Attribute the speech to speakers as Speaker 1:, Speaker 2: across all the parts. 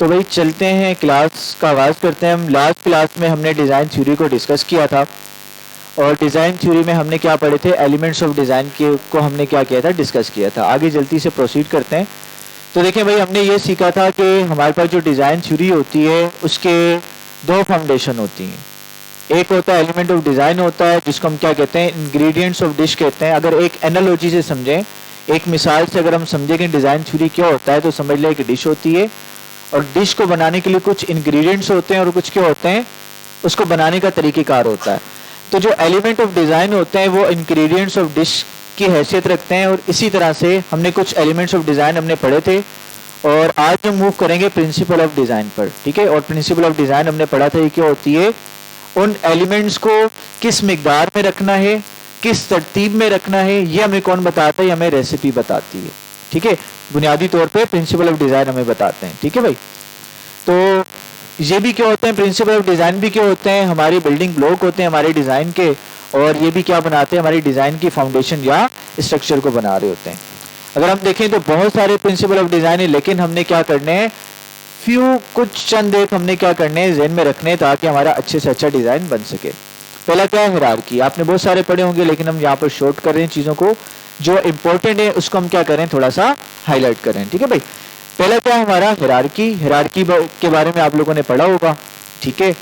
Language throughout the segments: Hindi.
Speaker 1: तो भाई चलते हैं, क्लास का आगाज़ करते हैं। हम लास्ट क्लास में हमने डिज़ाइन थ्योरी को डिस्कस किया था और डिज़ाइन थ्योरी में हमने क्या पढ़े थे, एलिमेंट्स ऑफ डिज़ाइन के को हमने क्या किया था, डिस्कस किया था। आगे जल्दी से प्रोसीड करते हैं। तो देखिए भाई, हमने ये सीखा था कि हमारे पास जो डिज़ाइन थ्योरी होती है उसके दो फाउंडेशन होती हैं। एक होता है एलिमेंट ऑफ डिज़ाइन होता है, जिसको हम क्या कहते हैं, इंग्रेडिएंट्स ऑफ डिश कहते हैं। अगर एक एनालॉजी से समझें, एक मिसाल से अगर हम समझें कि डिज़ाइन थ्योरी क्या होता है, तो समझ लें कि डिश होती है और डिश को बनाने के लिए कुछ इंग्रेडिएंट्स होते हैं और कुछ क्या होते हैं, उसको बनाने का तरीक़ेकार होता है। तो जो एलिमेंट ऑफ डिज़ाइन होते हैं वो इंग्रेडिएंट्स ऑफ डिश की हैसियत रखते हैं। और इसी तरह से हमने कुछ एलिमेंट्स ऑफ डिज़ाइन हमने पढ़े थे और आज हम मूव करेंगे प्रिंसिपल ऑफ डिज़ाइन पर, ठीक है। और प्रिंसिपल ऑफ डिज़ाइन हमने पढ़ा था ये क्या होती है, उन एलिमेंट्स को किस मिकदार में रखना है, किस तरतीब में रखना है, ये हमें कौन बताता है, हमें रेसिपी बताती है, ठीक है। बुनियादी तौर पे प्रिंसिपल ऑफ डिज़ाइन हमें बताते हैं, ठीक है भाई। तो ये भी क्या होते हैं, प्रिंसिपल ऑफ डिज़ाइन भी क्या होते हैं, हमारी बिल्डिंग ब्लॉक होते हैं हमारे डिज़ाइन के, और ये भी क्या बनाते हैं, हमारी डिज़ाइन की फाउंडेशन या स्ट्रक्चर को बना रहे होते हैं। अगर हम देखें तो बहुत सारे प्रिंसिपल ऑफ डिज़ाइन है, लेकिन हमने क्या करने हैं, कुछ चंद एक हमने क्या करने हैं, ज़हन में रखने हैं ताकि हमारा अच्छे से अच्छा डिज़ाइन बन सके। पहला क्या है, हायरार्की। आपने बहुत सारे पढ़े होंगे, लेकिन हम यहाँ पर शॉर्ट कर रहे हैं चीज़ों को, जो इंपॉर्टेंट है उसको हम क्या करें, थोड़ा सा हाईलाइट करें, ठीक है भाई। पहला क्या है हमारा, हायरार्की। हायरार्की के बारे में आप लोगों ने पढ़ा होगा, ठीक है।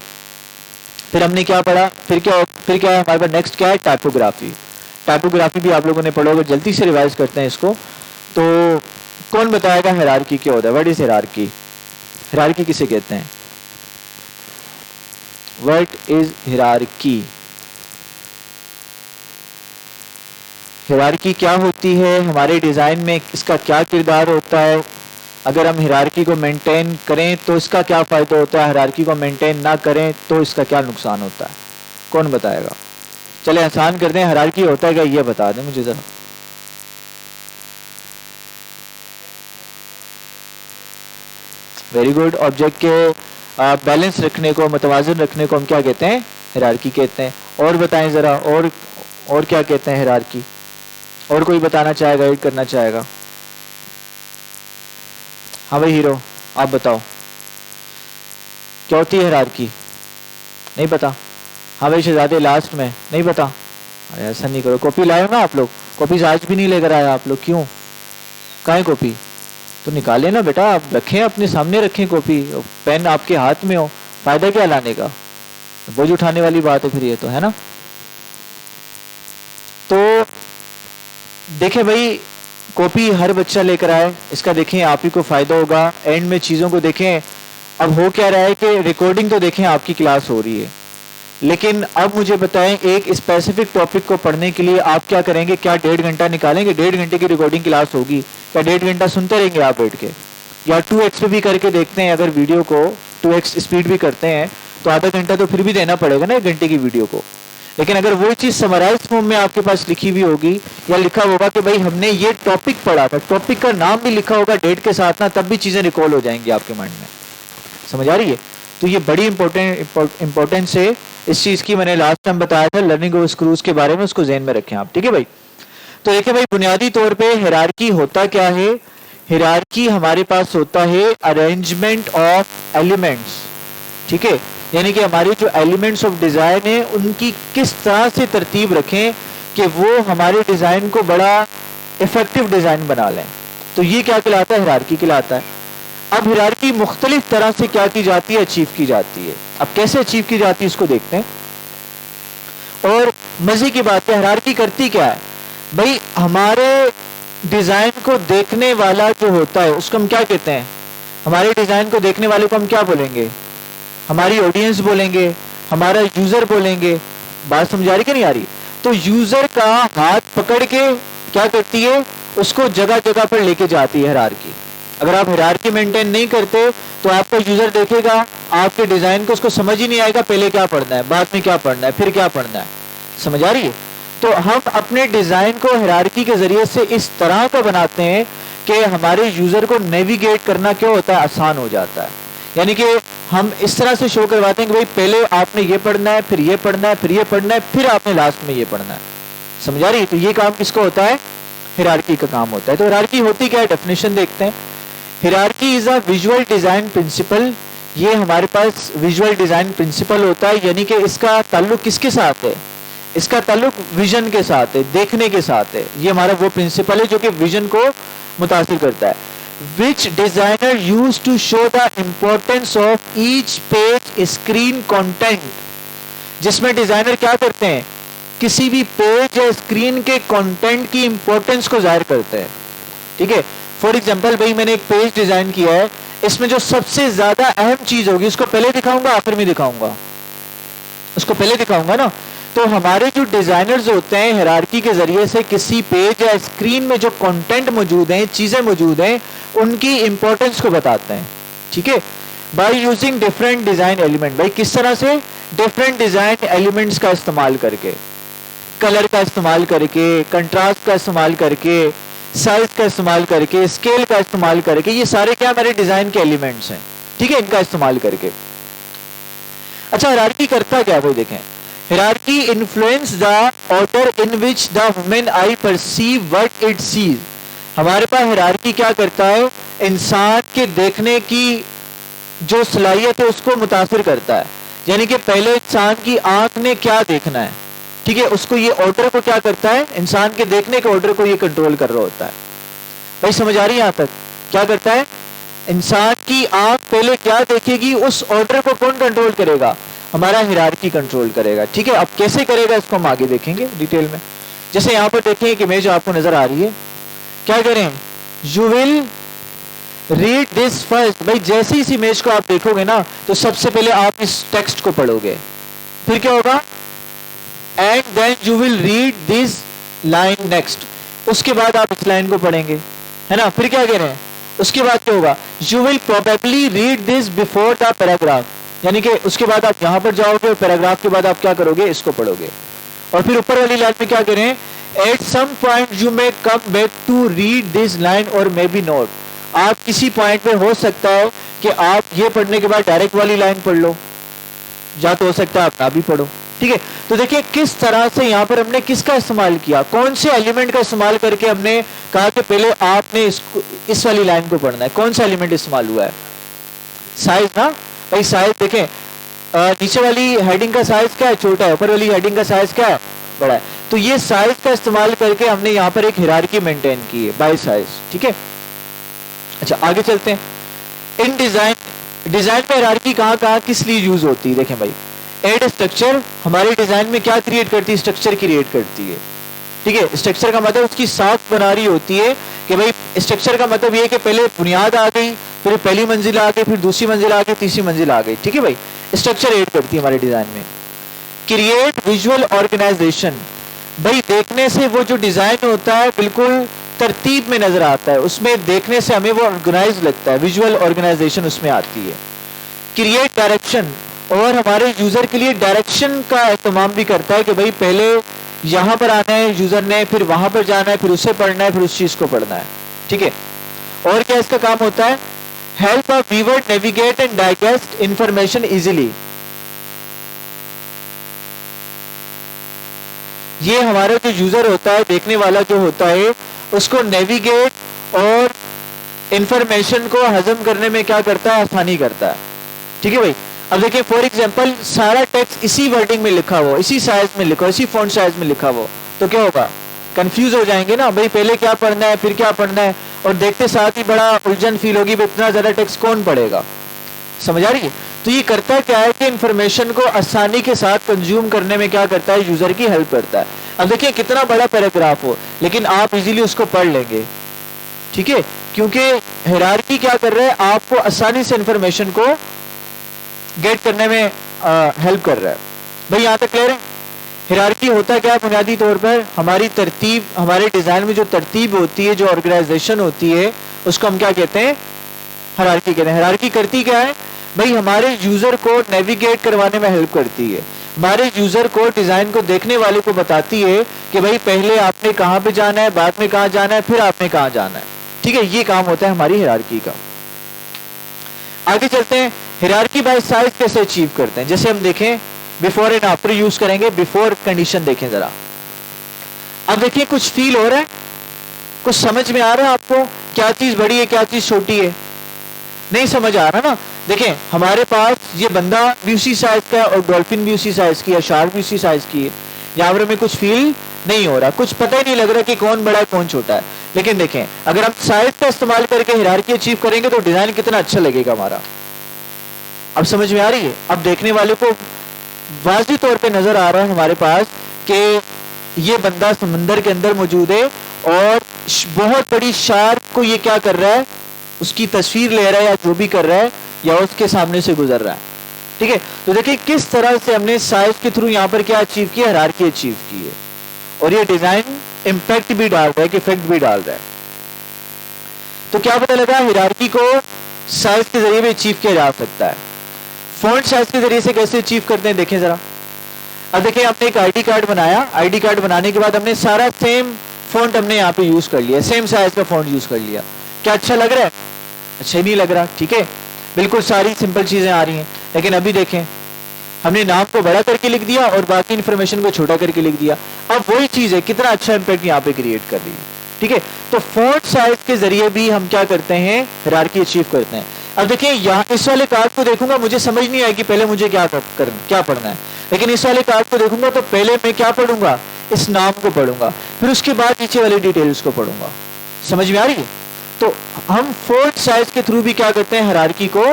Speaker 1: फिर हमने क्या पढ़ा, फिर क्या है हमारे पास नेक्स्ट क्या है, टाइपोग्राफी। टाइपोग्राफी भी आप लोगों ने पढ़ा होगा। जल्दी से रिवाइज करते हैं इसको। तो कौन बताएगा हायरार्की क्या होता है, व्हाट इज हायरार्की, हायरार्की किसे कहते हैं, व्हाट इज हायरार्की, हायरार्की क्या होती है हमारे डिज़ाइन में, इसका क्या किरदार होता है, अगर हम हायरार्की को मेंटेन करें तो इसका क्या फ़ायदा होता है, हायरार्की को मेंटेन ना करें तो इसका क्या नुकसान होता है, कौन बताएगा। चले आसान कर दें, हायरार्की होता है क्या, ये बता दें मुझे ज़रा। Very good. ऑब्जेक्ट के बैलेंस रखने को, मुतवाज़िन रखने को हम क्या कहते हैं, हायरार्की कहते हैं। और बताएं ज़रा, और क्या कहते हैं हायरार्की, और कोई बताना चाहेगा, ऐड करना चाहेगा। हाँ भाई हीरो, आप बताओ क्या होती है हायरार्की, नहीं पता। हाँ भाई शहजादे, लास्ट में नहीं पता। अरे ऐसा नहीं करो, कॉपी लाए हो ना आप लोग, कॉपीज आज भी नहीं लेकर आया आप लोग, क्यों, कहाँ है कॉपी, तो निकाले ना बेटा, आप रखें अपने सामने रखें कॉपी, पेन आपके हाथ में हो, फायदा क्या लाने का, बोझ उठाने वाली बात है फिर ये तो, है ना। तो देखें भाई, कॉपी हर बच्चा लेकर आए, इसका देखें आप ही को फायदा होगा। एंड में चीज़ों को देखें। अब हो क्या रहा है कि रिकॉर्डिंग तो देखें आपकी क्लास हो रही है, लेकिन अब मुझे बताएं एक स्पेसिफिक टॉपिक को पढ़ने के लिए आप क्या करेंगे, क्या 1.5 घंटा निकालेंगे, 1.5 घंटे की रिकॉर्डिंग क्लास होगी, क्या 1.5 घंटा सुनते रहेंगे आप बैठ के, या 2x पे भी करके देखते हैं, अगर वीडियो को 2x स्पीड भी करते हैं तो आधा घंटा तो फिर भी देना पड़ेगा ना 1 घंटे की वीडियो को। लेकिन अगर वो चीज़ समराइज फॉर्म में आपके पास लिखी हुई होगी, या लिखा होगा कि भाई हमने ये टॉपिक पढ़ा था, टॉपिक का नाम भी लिखा होगा डेट के साथ ना, तब भी चीज़ें रिकॉल हो जाएंगी आपके माइंड में, समझ आ रही है। तो ये बड़ी इंपॉर्टेंस है इस चीज़ की। मैंने लास्ट टाइम बताया था लर्निंग ऑफ स्क्रूज के बारे में, उसको ज़हन में रखें आप, ठीक है भाई। तो देखिए भाई, बुनियादी तौर पे हायरार्की होता क्या है, हायरार्की हमारे पास होता है अरेंजमेंट ऑफ एलिमेंट्स, ठीक है। यानी कि हमारे जो एलिमेंट्स ऑफ डिज़ाइन है उनकी किस तरह से तरतीब रखें कि वो हमारे डिज़ाइन को बड़ा इफेक्टिव डिज़ाइन बना लें, तो ये क्या कहलाता है, हायरार्की कहलाता है। अब हायरार्की मुख्तलिफ तरह से क्या की जाती है, अचीव की जाती है। अब कैसे अचीव की जाती है इसको देखते हैं। और मजे की बात है, हायरार्की करती क्या है भाई, हमारे डिज़ाइन को देखने वाला जो होता है उसको हम क्या कहते हैं, हमारे डिज़ाइन को देखने वाले को हम क्या बोलेंगे, हमारी ऑडियंस बोलेंगे, हमारा यूज़र बोलेंगे। बात समझ आ रही कि नहीं आ रही। तो यूज़र का हाथ पकड़ के क्या करती है, उसको जगह जगह पर लेके जाती है हायरार्की। अगर आप हायरार्की मेंटेन नहीं करते तो आपका यूज़र देखेगा आपके डिज़ाइन को, उसको समझ ही नहीं आएगा पहले क्या पढ़ना है, बाद में क्या पढ़ना है, फिर क्या पढ़ना है, समझ आ रही है। तो हम अपने डिज़ाइन को हायरार्की के ज़रिए से इस तरह का बनाते हैं कि हमारे यूज़र को नेविगेट करना क्या होता है, आसान हो जाता है। यानी कि हम इस तरह से शो करवाते हैं कि भाई पहले आपने ये पढ़ना है, फिर ये पढ़ना है, फिर ये पढ़ना है, फिर आपने लास्ट में ये पढ़ना है, समझ आ रही है। तो ये काम किसको होता है, हायरार्की का काम होता है। तो हायरार्की होती क्या है, डेफिनेशन देखते हैं। Hierarchy is a visual design principle. ये हमारे पास विजुअल डिजाइन प्रिंसिपल होता है, यानी कि इसका ताल्लुक किसके साथ है? इसका ताल्लुक विजन के साथ है, देखने के साथ है। ये हमारा वो प्रिंसिपल है जो कि विजन को मुतासिर करता है। Which designer use to show the importance of each page screen content, जिसमें डिजाइनर क्या करते हैं, किसी भी पेज या स्क्रीन के कंटेंट की इंपॉर्टेंस को जाहिर करते हैं। ठीक है, फॉर एग्जांपल भाई मैंने एक पेज डिजाइन किया है, इसमें जो सबसे ज्यादा अहम चीज होगी उसको पहले दिखाऊंगा आखिर में दिखाऊंगा, उसको पहले दिखाऊंगा ना। तो हमारे जो डिजाइनर्स होते हैं हायरार्की के जरिए से किसी पेज या स्क्रीन में जो कंटेंट मौजूद हैं, चीजें मौजूद हैं, उनकी इंपॉर्टेंस को बताते हैं। ठीक है, by using different design element. भाई किस तरह से? डिफरेंट डिजाइन एलिमेंट्स का इस्तेमाल करके, कलर का इस्तेमाल करके, कंट्रास्ट का इस्तेमाल करके, साइज का इस्तेमाल करके, स्केल का इस्तेमाल करके, ये सारे क्या मेरे डिजाइन के एलिमेंट्स हैं। ठीक है, इनका इस्तेमाल करके। अच्छा, हायरार्की करता क्या भाई देखें, hierarchy influence the order in which the human eye perceive what it sees. हमारे पास हायरार्की क्या करता है, इंसान के देखने की जो सलाहियत है उसको मुतासिर करता है। यानी कि पहले इंसान की आंख ने क्या देखना है, ठीक है, उसको ये ऑर्डर को क्या करता है, इंसान के देखने के ऑर्डर को ये कंट्रोल कर रहा होता है। भाई समझ आ रही है यहां तक? क्या करता है, इंसान की आंख पहले क्या देखेगी, उस ऑर्डर को कौन कंट्रोल करेगा, हमारा हायरार्की कंट्रोल करेगा। ठीक है, अब कैसे करेगा इसको हम आगे देखेंगे डिटेल में। जैसे यहां पर देखें एक इमेज आपको नजर आ रही है, क्या करें, you will read this first. भाई जैसे इस इमेज को आप देखोगे ना तो सबसे पहले आप इस टेक्स्ट को पढ़ोगे, फिर क्या होगा, and then you will read this line next. उसके बाद आप इस लाइन को पढ़ेंगे, है ना। फिर क्या कह रहे हैं, उसके बाद क्या होगा, you will probably read this before the paragraph. यानी कि उसके बाद आप यहां पर जाओगे और पैराग्राफ के बाद आप क्या करोगे, इसको पढ़ोगे। और फिर ऊपर वाली लाइन में क्या कह रहे हैं, at some point you may come back to read this line और मे बी नॉट। आप किसी पॉइंट पे हो सकता है कि आप ये पढ़ने के बाद डायरेक्ट वाली लाइन पढ़ लो, या तो हो सकता है आप ना भी पढ़ो। ठीक है, तो देखिए किस तरह से यहाँ पर हमने किसका इस्तेमाल किया, कौन से एलिमेंट का इस्तेमाल करके हमने कहा कि पहले आपने इस वाली लाइन को पढ़ना है। कौन सा एलिमेंट इस्तेमाल हुआ है, साइज ना। भाई साइज देखें, नीचे वाली हेडिंग का साइज क्या है, छोटा है, ऊपर वाली हेडिंग का साइज क्या है, बड़ा है। तो ये साइज का इस्तेमाल करके हमने यहाँ पर एक हायरार्की मेंटेन की है बाय साइज। ठीक है, अच्छा आगे चलते हैं। इन डिजाइन में हायरार्की कहाँ कहाँ किस लिए यूज होती है, देखें भाई, एड स्ट्रक्चर हमारे डिजाइन में क्या क्रिएट करती है, स्ट्रक्चर क्रिएट करती है। ठीक है, स्ट्रक्चर का मतलब उसकी साख बना रही होती है कि भाई स्ट्रक्चर का मतलब ये है कि पहले बुनियाद आ गई, फिर पहली मंजिल आ गई, फिर दूसरी मंजिल आ गई, तीसरी मंजिल आ गई। ठीक है भाई, स्ट्रक्चर एड करती है हमारे डिजाइन में। क्रिएट विजुअल ऑर्गेनाइजेशन, भाई देखने से वो जो डिजाइन होता है बिल्कुल तरतीब में नजर आता है, उसमें देखने से हमें वो ऑर्गेनाइज लगता है, विजुअल ऑर्गेनाइजेशन उसमें आती है। क्रिएट डायरेक्शन, और हमारे यूजर के लिए डायरेक्शन का एहतमाम भी करता है कि भाई पहले यहां पर आना है यूजर ने, फिर वहां पर जाना है, फिर उसे पढ़ना है, फिर उस चीज को पढ़ना है। ठीक है, और क्या इसका काम होता है, help a viewer navigate and digest information easily. ये हमारा जो यूजर होता है, देखने वाला जो होता है, उसको नेविगेट और इंफॉर्मेशन को हजम करने में क्या करता है, आसानी करता है। ठीक है भाई, अब देखिए फॉर एग्जांपल सारा टेक्स्ट इसी वर्डिंग में लिखा हो, इसी साइज में लिखा हो, इसी फॉन्ट साइज में लिखा हो, तो क्या होगा, कंफ्यूज हो जाएंगे ना भाई, पहले क्या पढ़ना है फिर क्या पढ़ना है, और देखते साथ ही बड़ा उलझन फील होगी, इतना ज्यादा टेक्स्ट कौन पढ़ेगा। समझ आ रही है? तो ये करता क्या है कि इंफॉर्मेशन को आसानी के साथ कंज्यूम करने में क्या करता है, यूजर की हेल्प करता है। अब देखिए कितना बड़ा पैराग्राफ हो लेकिन आप इजीली उसको पढ़ लेंगे। ठीक है, क्योंकि हायरार्की क्या कर रहा है, आपको आसानी से इंफॉर्मेशन को गेट करने में हेल्प कर रहा है। भाई यहां तक क्लियर है? हायरार्की होता क्या है, बुनियादी तौर पर हमारी तरतीब, हमारे डिजाइन में जो तरतीब होती है, जो ऑर्गेनाइजेशन होती है, उसको हम क्या कहते हैं, हायरार्की कहते हैं। हायरार्की करती क्या है भाई, हमारे यूजर को नेविगेट करवाने में हेल्प करती है, हमारे यूजर को, डिजाइन को देखने वाले को बताती है कि भाई पहले आपने कहां पे जाना है, बाद में कहां जाना है, फिर आपने कहां जाना है। ठीक है, ये काम होता है हमारी हायरार्की का। आगे चलते हैं, हायरार्की बाय साइज कैसे अचीव करते हैं। जैसे हम देखें बिफोर एंड आफ्टर यूज करेंगे, बिफोर कंडीशन देखें जरा। अब देखिए कुछ फील हो रहा है, कुछ समझ में आ रहा है आपको, क्या चीज बड़ी है क्या चीज छोटी है। नहीं समझ आ रहा ना? देखें हमारे पास ये बंदा भी उसी साइज का है और डॉल्फिन भी उसी साइज की है, शार्क भी उसी साइज की है। यहाँ पर हमें कुछ फील नहीं हो रहा, कुछ पता ही नहीं लग रहा कि कौन बड़ा है कौन छोटा है। लेकिन देखें अगर हम साइज का इस्तेमाल करके हायरार्की अचीव करेंगे तो डिजाइन कितना अच्छा लगेगा हमारा। अब समझ में आ रही है? अब देखने वाले को वाज़िह तौर पे नजर आ रहा है हमारे पास कि ये बंदा समंदर के अंदर मौजूद है और बहुत बड़ी शार्क को ये क्या कर रहा है, उसकी तस्वीर ले रहा है या जो भी कर रहा है या उसके सामने से गुजर रहा है। ठीक है, तो देखिए किस तरह से हमने साइज के थ्रू यहाँ पर क्या अचीव किया, हायरार्की अचीव की है। और ये डिजाइन इंपैक्ट भी डाल रहा है कि इफेक्ट भी डाल रहा है। तो क्या पता लगा, हायरार्की को साइज के जरिए भी अचीव किया जा सकता है। फॉन्ट साइज के जरिए से कैसे अचीव करते हैं देखें जरा। अब देखिए हमने एक आईडी कार्ड बनाया, आईडी कार्ड बनाने के बाद हमने सारा सेम फॉन्ट हमने यहाँ पे यूज कर लिया, सेम साइज का फॉन्ट यूज कर लिया। क्या अच्छा लग रहा है? अच्छा नहीं लग रहा। ठीक है, बिल्कुल सारी सिंपल चीजें आ रही हैं। लेकिन अभी देखें हमने नाम को बड़ा करके लिख दिया और बाकी इन्फॉर्मेशन को छोटा करके लिख दिया। अब वही चीज है, कितना अच्छा इंपैक्ट यहाँ पे क्रिएट कर रही है। ठीक है, तो फॉन्ट साइज के जरिए भी हम क्या करते हैं, हायरार्की अचीव करते हैं। अब देखिए यहाँ इस वाले कार्ड को देखूंगा, मुझे समझ नहीं आएगी पहले मुझे क्या पढ़ना है। लेकिन इस वाले कार्ड को देखूंगा तो पहले मैं क्या पढ़ूंगा, इस नाम को पढ़ूंगा, फिर उसके बाद नीचे वाली डिटेल्स को पढ़ूंगा। समझ में आ रही है? तो हम फॉन्ट साइज के थ्रू भी क्या करते हैं, हायरार्की को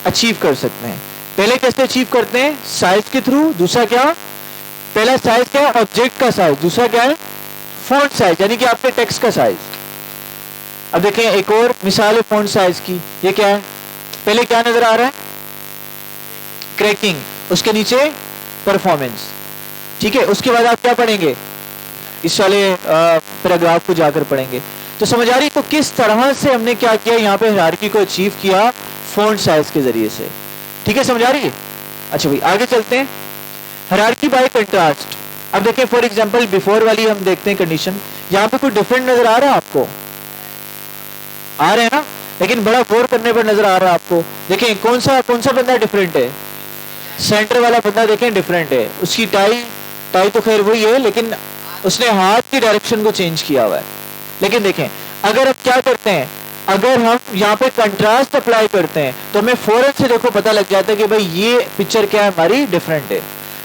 Speaker 1: अचीव कर सकते हैं। पहले कैसे अचीव करते हैं, साइज के थ्रू। दूसरा क्या, पहला साइज क्या है, ऑब्जेक्ट का साइज। दूसरा क्या है, फॉन्ट साइज यानी कि आपके टेक्स्ट का साइज। अब देखें एक और मिसाल है फॉन्ट साइज की। ये क्या है, पहले क्या नजर आ रहा है, क्रैकिंग, उसके नीचे परफॉर्मेंस। ठीक है, उसके बाद आप क्या पढ़ेंगे, इस वाले पैराग्राफ को जाकर पढ़ेंगे। तो समझ आ रही, तो किस तरह से हमने क्या किया यहाँ पे, हायरार्की को अचीव किया फॉन्ट साइज के जरिए से। ठीक है, समझ आ रही है? अच्छा भाई आगे चलते हैं, हायरार्की बाय कंट्रास्ट। अब देखें फॉर एग्जांपल बिफोर वाली हम देखते हैं कंडीशन, यहाँ पे कोई डिफरेंट नजर आ रहा है आपको, आ रहे हैं ना? लेकिन बड़ा गौर करने पर नजर आ रहा है आपको। देखें कौन सा बंदा डिफरेंट है, सेंटर वाला बंदा देखें डिफरेंट है। उसकी टाई तो खैर वही है, लेकिन उसने हाथ की डायरेक्शन को चेंज किया हुआ है। लेकिन देखें अगर अब क्या करते हैं, अगर हम यहाँ पे कंट्रास्ट अप्लाई करते हैं तो हमें फौरन से देखो पता लग जाता है कि भाई ये पिक्चर क्या है, हमारी डिफरेंट है।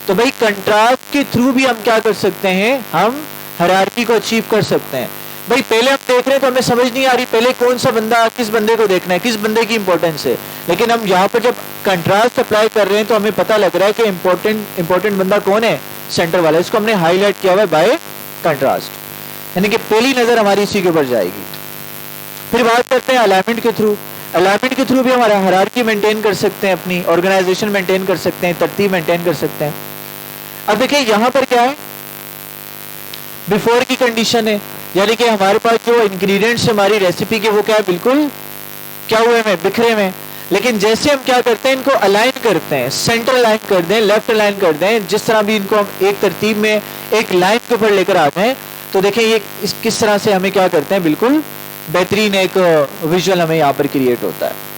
Speaker 1: तो भाई कंट्रास्ट के थ्रू भी हम क्या कर सकते हैं, हम हायरार्की को अचीव कर सकते हैं। भाई पहले हम देख रहे हैं तो हमें समझ नहीं आ रही पहले कौन सा बंदा, किस बंदे को देखना है, किस बंदे की इंपॉर्टेंस है। लेकिन हम यहाँ पर जब कंट्रास्ट अप्लाई कर रहे हैं तो हमें पता लग रहा है कि इंपॉर्टेंट बंदा कौन है, सेंटर वाला। इसको हमने हाईलाइट किया हुआ है बाय कंट्रास्ट, यानी कि पहली नजर हमारी इसी के ऊपर जाएगी। फिर बात करते हैं अलाइनमेंट के थ्रू। अलाइनमेंट के थ्रू भी हमारा हायरार्की मेंटेन कर सकते हैं, अपनी ऑर्गेनाइजेशन मेंटेन कर सकते हैं, तरतीब मेंटेन कर सकते हैं। अब देखिए यहाँ पर क्या है, बिफोर की कंडीशन है, यानी कि हमारे पास जो इंग्रेडिएंट्स हमारी रेसिपी के वो क्या है, बिल्कुल क्या हुए में, बिखरे में। लेकिन जैसे हम क्या करते हैं, इनको अलाइन करते हैं, सेंटर अलाइन कर दें, लेफ्ट अलाइन कर दें, जिस तरह भी इनको हम एक तरतीब में एक लाइन के ऊपर लेकर आते हैं, तो देखें ये किस तरह से हमें क्या करते हैं, बिल्कुल बेहतरीन एक विजुअल हमें यहाँ पर क्रिएट होता है।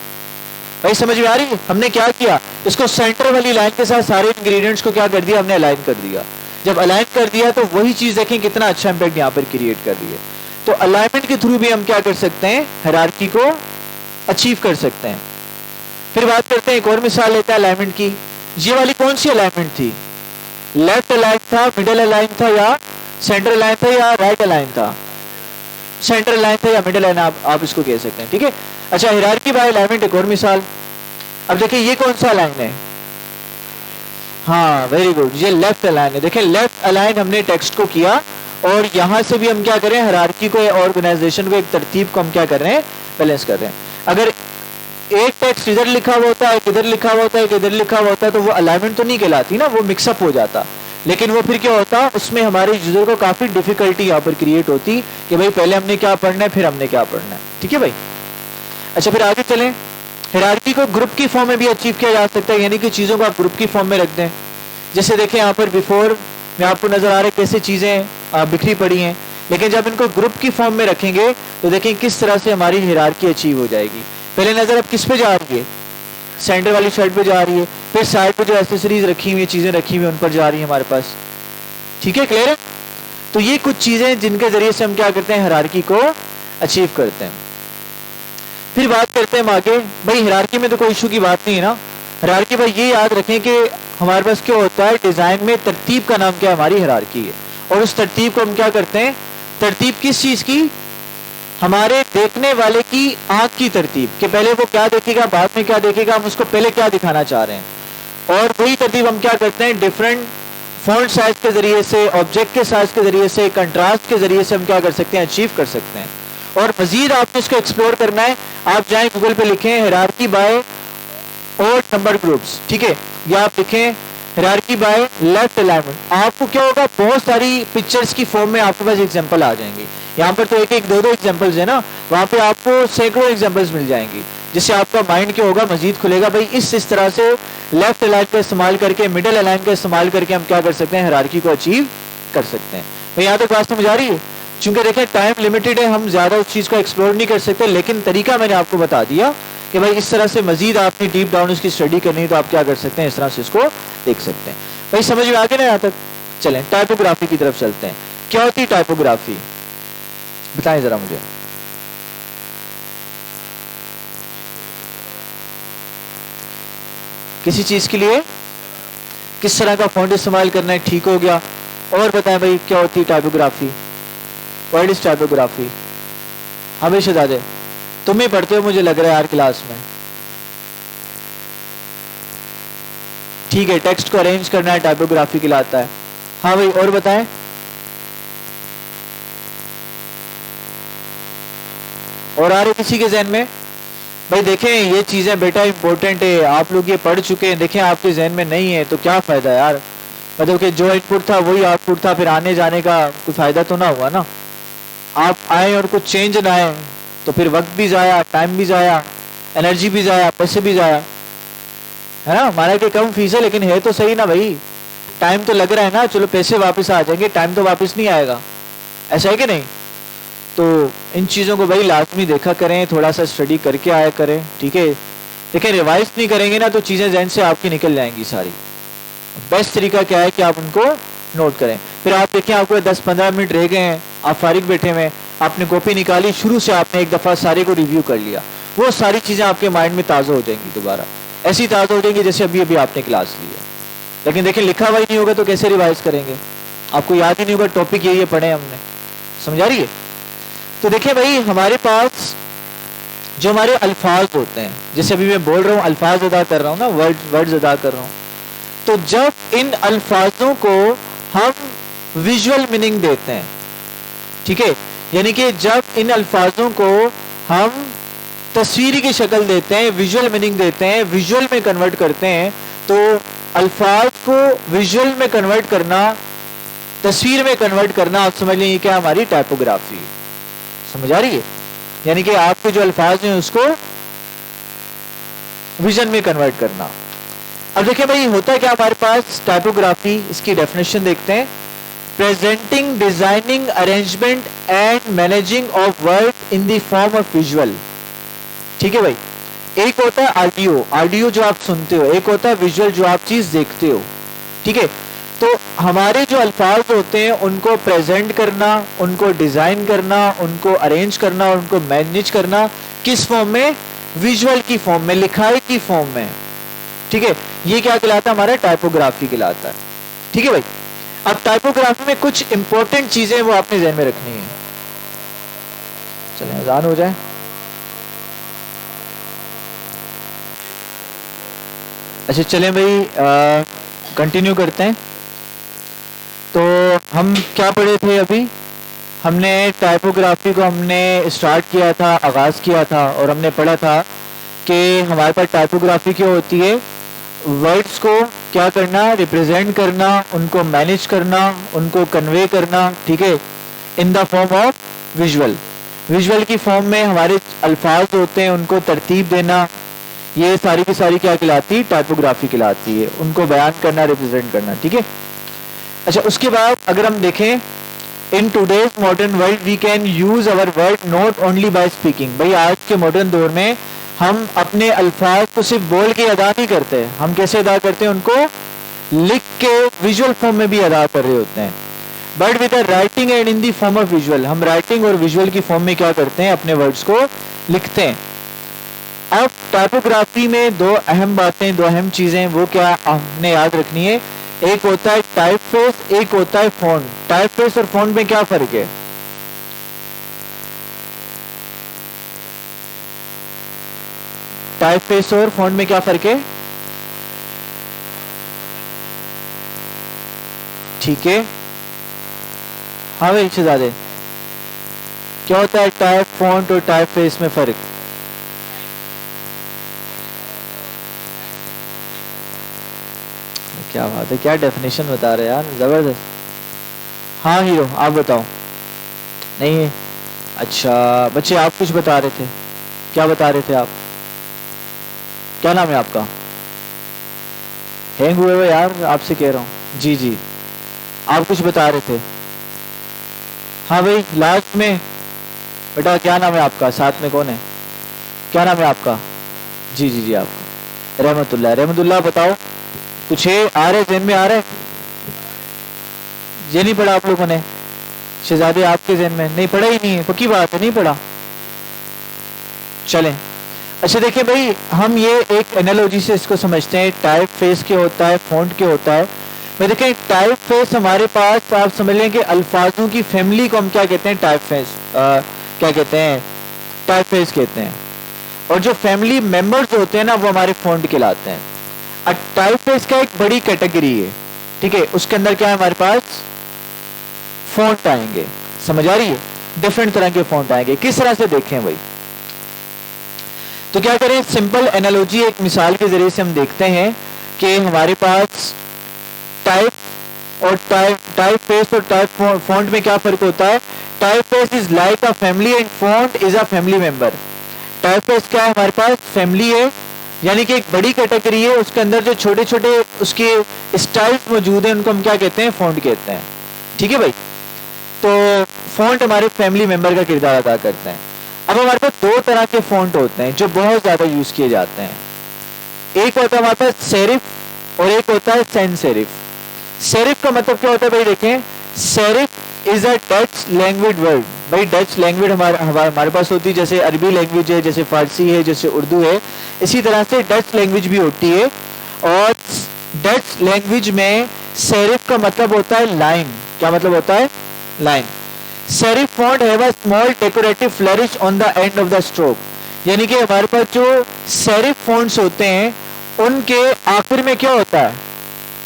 Speaker 1: भाई समझ में आ रही है? हमने क्या किया, इसको सेंटर वाली लाइन के साथ सारे इंग्रेडिएंट्स को क्या कर दिया, हमने अलाइन कर दिया। जब अलाइन कर दिया तो वही चीज देखें कितना अच्छा इंपैक्ट यहाँ पर क्रिएट कर रही है। तो अलाइनमेंट के थ्रू भी हम क्या कर सकते हैं, हायरार्की को अचीव कर सकते हैं। फिर बात करते हैं, एक और मिसाल लेते हैं अलाइनमेंट की। ये वाली कौन सी अलाइनमेंट थी, लेफ्ट अलाइन था, मिडिल अलाइन था, या सेंटर अलाइन था, या राइट अलाइन था? सेंटर अलाइन था या मिडिल अलाइन, आप इसको कह सकते हैं। ठीक है, अच्छा हायरार्की बाय अलाइनमेंट एक और मिसाल। अब देखिए ये कौन सा अलाइन है, हाँ वेरी गुड, ये लेफ्ट अलाइन है। देखिए लेफ्ट अलाइन हमने टेक्स्ट को किया और यहां से भी हम क्या करें, हायरार्की को, ऑर्गेनाइजेशन को, एक तरतीब को हम क्या कर रहे हैं, बैलेंस कर रहे हैं। अगर एक टेक्स्ट इधर लिखा हुआ होता है, एक इधर लिखा हुआ होता है, एक इधर लिखा हुआ होता है, तो वो अलाइनमेंट तो नहीं कहलाती ना, वो मिक्सअप हो जाता। लेकिन वो फिर क्या होता, उसमें हमारे यूजर को काफी डिफिकल्टी यहाँ पर क्रिएट होती कि भाई पहले हमने क्या पढ़ना है, फिर हमने क्या पढ़ना है। ठीक है भाई, अच्छा फिर आगे चलें। हायरार्की को ग्रुप की फॉर्म में भी अचीव किया जा सकता है, यानी कि चीजों को आप ग्रुप की फॉर्म में रख दें। जैसे देखें यहाँ पर बिफोर में आपको नजर आ रहा है कैसे चीजें बिखरी पड़ी हैं, लेकिन जब इनको ग्रुप की फॉर्म में रखेंगे तो देखें किस तरह से हमारी हायरार्की अचीव हो जाएगी। पहले नजर अब किस पे जा रही है, सेंटर वाली साइड पे जा रही है, फिर साइड पे जो एसेसरीज रखी हुई है, चीजें रखी हुई है, उन पर जा रही है हमारे पास। ठीक है, क्लियर है? तो ये कुछ चीजें जिनके जरिए से हम क्या करते हैं, हायरार्की को अचीव करते हैं। फिर बात करते हैं हम आगे। भाई हायरार्की में तो कोई इशू की बात नहीं है ना। हायरार्की भाई ये याद रखें कि हमारे पास क्या होता है, डिजाइन में तरतीब का नाम क्या है, हमारी हायरार्की है। और उस तरतीब को हम क्या करते हैं, तरतीब किस चीज की, हमारे देखने वाले की आंख की तरतीब, कि पहले वो क्या देखेगा बाद में क्या देखेगा, हम उसको पहले क्या दिखाना चाह रहे हैं। और वही तरतीब हम क्या करते हैं, डिफरेंट फॉन्ट साइज के जरिए से, ऑब्जेक्ट के साइज के जरिए से, कंट्रास्ट के जरिए से हम क्या कर सकते हैं, अचीव कर सकते हैं। और मजीद आपको इसको एक्सप्लोर करना है, आप जाएं गूगल पे लिखें hierarchy by odd number groups, ठीक है, या आप लिखें हायरार्की बाय लेफ्ट अलाइनमेंट, आपको क्या होगा, बहुत सारी पिक्चर्स की फॉर्म में आपके पास एग्जांपल आ जाएंगे। यहाँ पर तो एक एक दो दो एग्जांपल्स है ना, वहां पे आपको सैकड़ों एग्जांपल्स मिल जाएंगी, जिससे आपका माइंड क्या होगा, मजीद खुलेगा। भाई इस तरह से लेफ्ट अलाइन का इस्तेमाल करके, मिडिल अलाइन का इस्तेमाल करके हम क्या कर सकते हैं, हायरार्की को अचीव कर सकते हैं। भाई यहाँ तक बात समझ आ रही है? चूंकि देखें टाइम लिमिटेड है, हम ज्यादा उस चीज को एक्सप्लोर नहीं कर सकते, लेकिन तरीका मैंने आपको बता दिया कि भाई इस तरह से मजीद आपने डीप डाउन उसकी स्टडी करनी है तो आप क्या कर सकते हैं, इस तरह से इसको देख सकते हैं। भाई समझ में आ गया ना यहाँ तक? चलें टाइपोग्राफी की तरफ चलते हैं। क्या होती है टाइपोग्राफी, बताएं जरा मुझे। किसी चीज के लिए किस तरह का फॉन्ट इस्तेमाल करना है, ठीक हो गया। और बताएं भाई क्या होती है टाइपोग्राफी, व्हाट इज टाइपोग्राफी? हमें शहजादे तुम ही पढ़ते हो मुझे लग रहा है यार क्लास में, ठीक है, टेक्स्ट को अरेंज करना है टाइपोग्राफी कहलाता है। हाँ भाई और बताएं। और आ रहे किसी के जहन में? भाई देखें ये चीजें बेटा इंपॉर्टेंट है, आप लोग ये पढ़ चुके हैं, देखें आपके जहन में नहीं है तो क्या फायदा यार, मतलब कि जो इनपुट था वही आउटपुट था, फिर आने जाने का कोई फायदा तो ना हुआ ना। आप आए और कुछ चेंज ना आए तो फिर वक्त भी जाया, टाइम भी जाया, एनर्जी भी जाया, पैसे भी जाया, है ना। माना कि कम फीस है लेकिन है तो सही ना भाई, टाइम तो लग रहा है ना, चलो पैसे वापस आ जाएंगे, टाइम तो वापस नहीं आएगा, ऐसा है कि नहीं। तो इन चीज़ों को भाई लाजमी देखा करें, थोड़ा सा स्टडी करके आया करें, ठीक है। देखिए रिवाइज नहीं करेंगे ना तो चीज़ें जहन से आपकी निकल जाएंगी सारी। बेस्ट तरीका क्या है कि आप उनको नोट करें। फिर आप देखें आपको 10-15 मिनट रह गए हैं, आप फारिग बैठे हुए, आपने कॉपी निकाली, शुरू से आपने एक दफ़ा सारे को रिव्यू कर लिया, वो सारी चीज़ें आपके माइंड में ताज़ा हो जाएंगी, दोबारा ऐसी ताज़ा हो जाएंगी जैसे अभी अभी आपने क्लास ली है। लेकिन देखिए लिखा हुआ ही नहीं होगा तो कैसे रिवाइज करेंगे, आपको याद ही नहीं होगा टॉपिक यही पढ़े हमने, समझ आ रही है। तो देखिए भाई हमारे पास जो हमारे अल्फाज होते हैं, जैसे अभी मैं बोल रहा हूँ अल्फाज अदा कर रहा हूँ ना, वर्ड्स अदा कर रहा हूँ, तो जब इन अल्फाजों को हम विजुअल मीनिंग देते हैं, ठीक है, यानी कि जब इन अल्फाजों को हम तस्वीर की शक्ल देते हैं, विजुअल मीनिंग देते हैं, विजुअल में कन्वर्ट करते हैं, तो अल्फाज को विजुअल में कन्वर्ट करना, तस्वीर में कन्वर्ट करना, आप समझ लीजिए क्या हमारी टाइपोग्राफी, समझ आ रही है। यानी कि आपके जो अल्फाज हैं उसको विजन में कन्वर्ट करना। अब देखिए भाई होता है क्या हमारे पास टाइपोग्राफी, इसकी डेफिनेशन देखते हैं, presenting, designing, arrangement and managing of word in the form of visual, ठीक है भाई। एक होता है ऑडियो, ऑडियो जो आप सुनते हो, एक होता है विजुअल जो आप चीज देखते हो, ठीक है। तो हमारे जो अल्फाज होते हैं उनको प्रेजेंट करना, उनको डिजाइन करना, उनको अरेंज करना, उनको मैनेज करना, किस फॉर्म में, विजुअल की फॉर्म में, लिखाई की फॉर्म में, ठीक है, ये क्या कहलाता है, हमारा टाइपोग्राफी कहलाता है, ठीक है भाई। अब टाइपोग्राफी में कुछ इंपॉर्टेंट चीजें वो आपने ध्यान में रखनी है। चलें अजान हो जाए। अच्छा चलें भाई कंटिन्यू करते हैं। तो हम क्या पढ़े थे अभी, हमने टाइपोग्राफी को हमने स्टार्ट किया था, आगाज़ किया था, और हमने पढ़ा था कि हमारे पास टाइपोग्राफी क्या होती है, वर्ड्स को क्या करना, रिप्रेजेंट करना, उनको मैनेज करना, उनको कन्वे करना, ठीक है, in the form of visual. Visual की फॉर्म में हमारे अल्फाज होते हैं, उनको तरतीब देना, ये सारी की सारी क्या कहलाती है, टाइपोग्राफी कहलाती है, उनको बयान करना, रिप्रेजेंट करना, ठीक है। अच्छा उसके बाद अगर हम देखें, in today's modern world we can use our word not only by speaking. भाई आज के मॉडर्न दौर में हम अपने अल्फाज को सिर्फ बोल के अदा नहीं करते, हम कैसे अदा करते हैं, उनको लिख के विजुअल फॉर्म में भी अदा कर रहे होते हैं। But with writing and in the form of visual, हम राइटिंग और विजुअल की फॉर्म में क्या करते हैं, अपने वर्ड्स को लिखते हैं। अब टाइपोग्राफी में दो अहम बातें, दो अहम चीजें, वो क्या हमने याद रखनी है। एक होता है टाइप फेस, एक होता है फॉन्ट। टाइप फेस और फॉन्ट में क्या फर्क है? टाइप फेस और फॉन्ट में क्या फर्क है? ठीक है, हाँ भाई शहजादे, क्या होता है टाइप फॉन्ट और टाइप फेस में फर्क? क्या बात है, क्या डेफिनेशन बता रहे यार, जबरदस्त। हाँ हीरो, आप बताओ। नहीं है? अच्छा बच्चे, आप कुछ बता रहे थे, क्या बता रहे थे आप? क्या नाम है आपका? हैंग हुए हो यार, आपसे कह रहा हूँ। जी जी, आप कुछ बता रहे थे। हाँ भाई लास्ट में, बेटा क्या नाम है आपका, साथ में कौन है, क्या नाम है आपका? जी जी जी, आपका रहमतुल्लाह। रहमतुल्लाह बताओ, कुछ है आ रहे, जहन में आ रहे? ये नहीं पढ़ा आप लोगों ने? शहजादे आपके जहन में नहीं पढ़ा? ही नहीं है, पक्की बात है, नहीं पढ़ा? चलें, अच्छा देखिए भाई, हम ये एक एनालॉजी से इसको समझते हैं। टाइप फेस के होता है, फॉन्ट के होता है। मैं देखें, टाइप फेस हमारे पास, आप समझ लें कि अल्फाजों की फैमिली को हम क्या कहते हैं? टाइप फेस क्या कहते हैं? टाइप फेस कहते हैं। और जो फैमिली मेंबर्स होते हैं ना, वो हमारे फॉन्ट कहलाते हैं। अब टाइप फेस का एक बड़ी कैटेगरी है, ठीक है, उसके अंदर क्या है हमारे पास? फॉन्ट आएंगे। समझ आ रही है? डिफरेंट तरह के फॉन्ट आएंगे। किस तरह से देखें भाई? तो क्या करें, सिंपल एनालॉजी, एक मिसाल के जरिए से हम देखते हैं कि हमारे पास टाइप और टाइप फेस और टाइप फॉन्ट में क्या फर्क होता है। Type face is like a family and font is a family member. Type face क्या है हमारे पास? फैमिली है, यानी कि एक बड़ी कैटेगरी है, उसके अंदर जो छोटे छोटे उसके स्टाइल्स मौजूद हैं, उनको हम क्या कहते हैं? फॉन्ट कहते हैं। ठीक है भाई, तो फॉन्ट हमारे फैमिली मेंबर का किरदार अदा करते हैं। अब हमारे पास दो तरह के फॉन्ट होते हैं जो बहुत ज्यादा यूज किए जाते हैं। एक होता है हमारे पास सेरिफ और एक होता है सैंस सेरिफ। सेरिफ का मतलब क्या होता है भाई? देखें, serif is a Dutch language word. भाई डच लैंग्वेज हमारे पास होती है, जैसे अरबी लैंग्वेज है, जैसे फारसी है, जैसे उर्दू है, इसी तरह से डच लैंग्वेज भी होती है। और डच लैंग्वेज में सेरिफ का मतलब होता है लाइन। क्या मतलब होता है? Line. Serif font have a small decorative flourish on the end of the stroke. यानी कि हमारे पास जो सेरिफ फॉन्ट्स होते हैं, उनके आखिर में क्या होता है?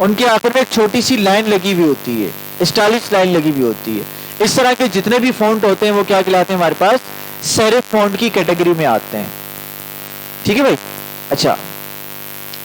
Speaker 1: उनके आखिर में एक छोटी सी लाइन लगी हुई होती है, स्टाइलिश लाइन लगी हुई होती है। इस तरह के जितने भी फॉन्ट होते हैं वो क्या कहलाते हैं? हमारे पास सेरिफ फॉन्ट की कैटेगरी में आते हैं। ठीक है भाई? अच्छा,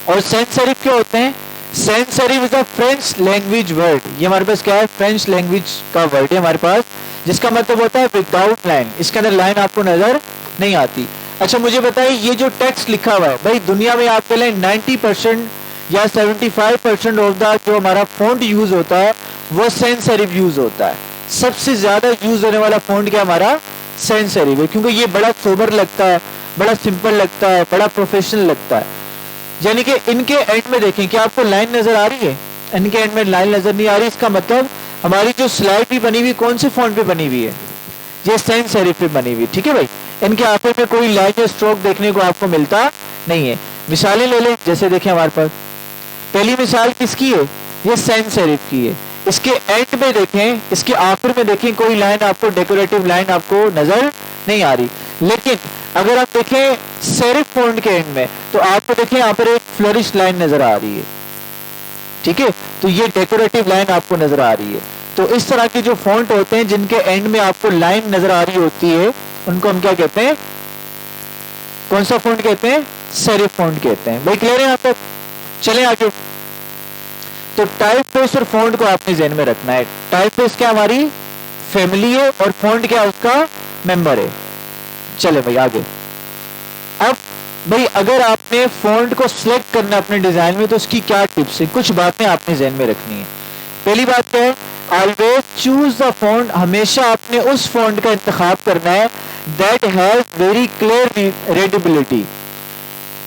Speaker 1: और सैंस सेरिफ क्या होते हैं? Sans serif is a French language word. ये हमारे पास क्या है? फ्रेंच लैंग्वेज का वर्ड है हमारे पास, जिसका मतलब होता है विदाउट लाइन। इसके अंदर लाइन आपको नजर नहीं आती। अच्छा मुझे बताइए, ये जो टेक्स्ट लिखा हुआ है भाई, दुनिया में आप कह लें 90% या 75% ऑफ द जो हमारा फॉन्ट यूज होता है वो सैंस सेरिफ यूज होता है। सबसे ज्यादा यूज होने वाला फॉन्ट क्या हमारा? सैंस सेरिफ है, क्योंकि ये बड़ा सोबर लगता है, बड़ा सिंपल लगता है, बड़ा प्रोफेशनल लगता है। यानी कि इनके एंड में देखें, क्या आपको लाइन नजर आ रही है? इनके एंड में लाइन नजर नहीं आ रही। इसका मतलब हमारी जो स्लाइड भी बनी हुई कौन से फॉन्ट पे बनी हुई है? ये सैंस सेरिफ पे बनी हुई। ठीक है भाई, इनके आखिर में कोई लाइन या स्ट्रोक देखने को आपको मिलता नहीं है। मिसालें ले लें, जैसे देखें हमारे पास पहली मिसाल किसकी है? ये सैंस सेरिफ की है। इसके एंड में देखें, इसके आखिर में देखें, कोई लाइन आपको, डेकोरेटिव लाइन आपको नजर नहीं आ रही। लेकिन अगर आप देखें सेरिफ फॉन्ट के एंड में, तो आपको देखें यहाँ पर एक फ्लरिश लाइन नजर आ रही है। ठीक है, तो ये डेकोरेटिव लाइन आपको नजर आ रही है। तो इस तरह के जो फॉन्ट होते हैं जिनके एंड में आपको लाइन नजर आ रही होती है, उनको हम क्या कहते हैं? कौन सा फॉन्ट कहते हैं? सेरिफ फॉन्ट कहते हैं। भाई क्लियर है यहाँ तक? चले आगे। तो टाइप फेस और फॉन्ट को आपने ध्यान में रखना है। टाइप फेस क्या हमारी फैमिली है और फॉन्ट क्या उसका मेंबर है। चले भाई आगे। अब भाई अगर आपने फॉन्ट को सिलेक्ट करना अपने डिजाइन में, तो उसकी क्या टिप्स है? कुछ बातें आपने ध्यान में रखनी है। पहली बात क्या है? Always choose the font. हमेशा आपने उस फॉन्ट का इंतखाब करना है that has very clear readability.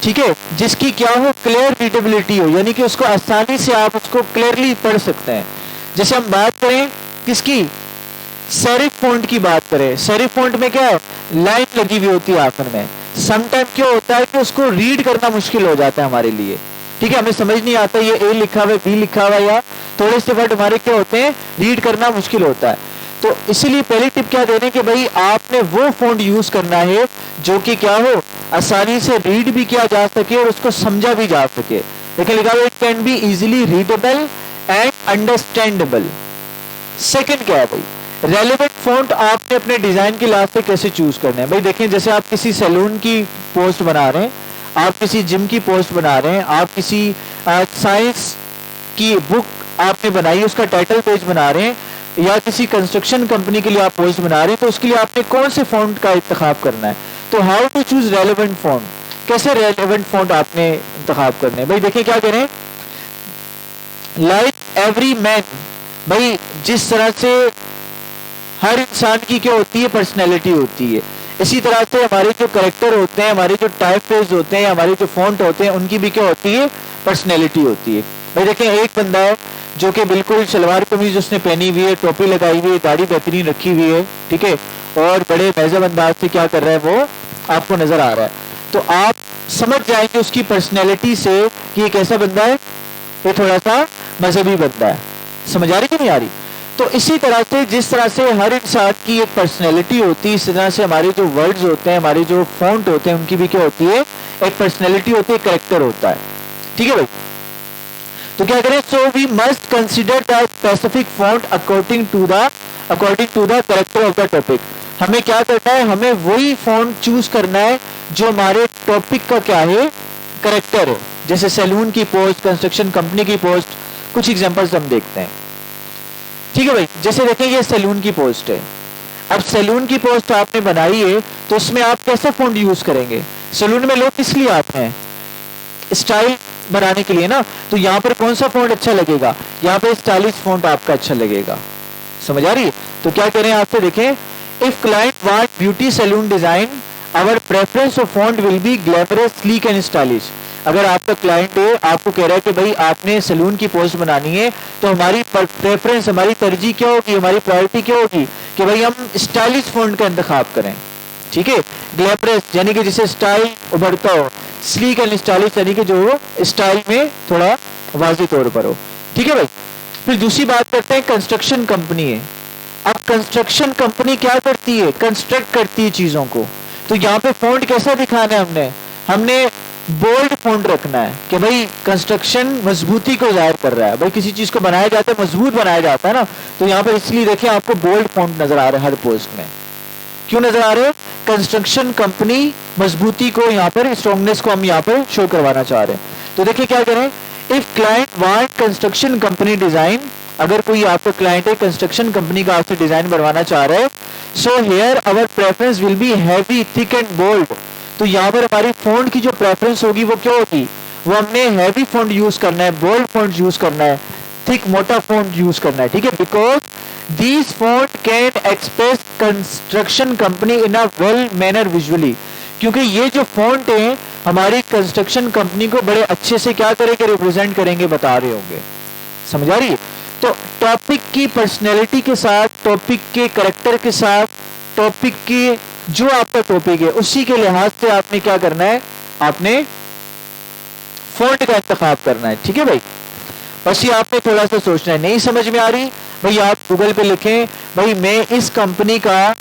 Speaker 1: ठीक है, जिसकी क्या हो? क्लियर रीडेबिलिटी हो, यानी कि उसको आसानी से आप उसको क्लियरली पढ़ सकते हैं। जैसे हम बात करें किसकी? सेरिफ फॉन्ट की बात करें। सेरिफ फॉन्ट में क्या है? लाइन लगी हुई होती है आखिर में। समटाइम क्या होता है कि उसको रीड करना मुश्किल हो जाता है हमारे लिए, ठीक है, हमें समझ नहीं आता ये ए लिखा हुआ है बी लिखा हुआ है, या थोड़े से वर्ड हमारे क्या होते हैं रीड करना मुश्किल होता है। तो इसीलिए पहली टिप क्या दे रहे हैं कि भाई आपने वो फॉन्ट यूज करना है जो कि क्या हो, आसानी से रीड भी किया जा सके और उसको समझा भी जा सके। लेकिन लिखा हुआ it can be easily readable and understandable. Second क्या है भाई, रेलेवेंट फॉन्ट आपने अपने डिजाइन के लिहाज से कैसे चूज करना है। भाई देखें, जैसे आप किसी सैलून की पोस्ट बना रहे हैं, आप किसी जिम की पोस्ट बना रहे हैं, आप किसी साइंस की बुक आपने बनाई उसका टाइटल पेज बना रहे हैं, या किसी कंस्ट्रक्शन कंपनी के लिए आप पोस्ट बना रहे हैं, तो उसके लिए आपने कौन से फॉन्ट का इंतखाब करना है। तो how to choose relevant font, कैसे रेलेवेंट फॉन्ट आपने इंतखाब करने हैं। भाई देखिए क्या करें, लाइक एवरी मैन, भाई जिस तरह से हर इंसान की क्या होती है पर्सनैलिटी होती है, इसी तरह से हमारे जो करेक्टर होते हैं, हमारे जो टाइपफेस होते हैं, हमारे जो फॉन्ट होते हैं, उनकी भी क्या होती है पर्सनैलिटी होती है। भाई देखें, एक बंदा है जो कि बिल्कुल सलवार कमीज उसने पहनी हुई है, टोपी लगाई हुई है, दाढ़ी बेहतरीन रखी हुई है, ठीक है, और बड़े महजब अंदाज से क्या कर रहा है वो आपको नजर आ रहा है, तो आप समझ जाएंगे उसकी पर्सनैलिटी से कि ये कैसा बंदा है, ये थोड़ा सा मजहबी बंदा है। समझ आ रही कि नहीं आ रही। तो इसी तरह से जिस तरह से हर इंसान की एक पर्सनैलिटी होती है, इस तरह से हमारे जो वर्ड्स होते हैं, हमारे जो फॉन्ट होते हैं, उनकी भी क्या होती है एक पर्सनैलिटी होती है, कैरेक्टर होता है, ठीक है भाई। तो क्या करें, so we must consider the specific font according to the character of the topic. हमें क्या करना है, हमें वही फॉन्ट चूज करना है जो हमारे टॉपिक का क्या है कैरेक्टर है। जैसे सैलून की पोस्ट, कंस्ट्रक्शन कंपनी की पोस्ट, कुछ एग्जांपल्स हम देखते हैं, ठीक है भाई। जैसे देखें ये सैलून की पोस्ट है, अब सैलून की पोस्ट आपने बनाई है तो उसमें आप कैसे फॉन्ट यूज करेंगे। सैलून में लोग किस लिए आते हैं, स्टाइल बनाने के लिए ना, तो यहाँ पर कौन सा फॉन्ट अच्छा लगेगा, यहाँ पर स्टाइलिश फॉन्ट आपका अच्छा लगेगा। समझ आ रही है। तो क्या करें आपसे देखें, if client want beauty salon design our preference of font will be glamorous, sleek and stylish. अगर आपका क्लाइंट है, आपको कह रहा है कि भाई आपने सैलून की पोस्ट बनानी है, तो हमारी प्रेफरेंस, हमारी तरजीह क्या होगी, हमारी प्रायोरिटी क्या होगी कि भाई हम स्टाइलिश फॉन्ट का इंतखाब करें, ठीक है। ग्लैमरस यानी कि जिसे स्टाइल उभरता हो, स्लीक एंड स्टाइलिश यानी कि जो स्टाइल में थोड़ा वाज़ेह तौर पर हो, ठीक है भाई। फिर दूसरी बात करते हैं, कंस्ट्रक्शन कंपनी है। अब कंस्ट्रक्शन कंपनी क्या करती है, कंस्ट्रक्ट करती है चीजों को, तो यहाँ पे फॉन्ट कैसा दिखाना है, हमने बोल्ड फॉन्ट रखना है कि भाई कंस्ट्रक्शन मजबूती को जाहिर कर रहा है। भाई किसी चीज को बनाया जाता है, मजबूत बनाया जाता है ना, तो यहाँ पर इसलिए देखिए आपको बोल्ड फॉन्ट नजर आ रहा है हर पोस्ट में। क्यों नजर आ रहे हैं, कंस्ट्रक्शन कंपनी मजबूती को, यहाँ पर स्ट्रॉन्गनेस को हम यहाँ पर शो करवाना चाह रहे हैं। तो देखिए क्या करें, if client want construction company design, अगर कोई आपका क्लाइंट है कंस्ट्रक्शन कंपनी का आपसे डिजाइन बनवाना चाह रहे हैं, so here our preference will be heavy, thick and bold. तो यहाँ पर हमारी फॉन्ट की जो प्रेफरेंस होगी वो क्या होगी, वो हमने हैवी फॉन्ट यूज करना है, बोल्ड फॉन्ट यूज करना है, थिक मोटा फॉन्ट यूज करना है, ठीक है। Because these font can express construction company in a well manner visually, क्योंकि ये जो फॉन्ट है हमारी कंस्ट्रक्शन कंपनी को बड़े अच्छे से क्या करेंगे, रिप्रेजेंट करेंगे, बता रहे होंगे। समझ आ रही है। तो टॉपिक की पर्सनैलिटी के साथ, टॉपिक के कैरेक्टर के साथ, टॉपिक के जो आपका टॉपिक है उसी के लिहाज से आपने क्या करना है, आपने फॉन्ट का इंतखाब करना है, ठीक है भाई। बस ये आपने थोड़ा सा सोचना है। नहीं समझ में आ रही भाई, आप गूगल पे लिखें भाई मैं इस कंपनी का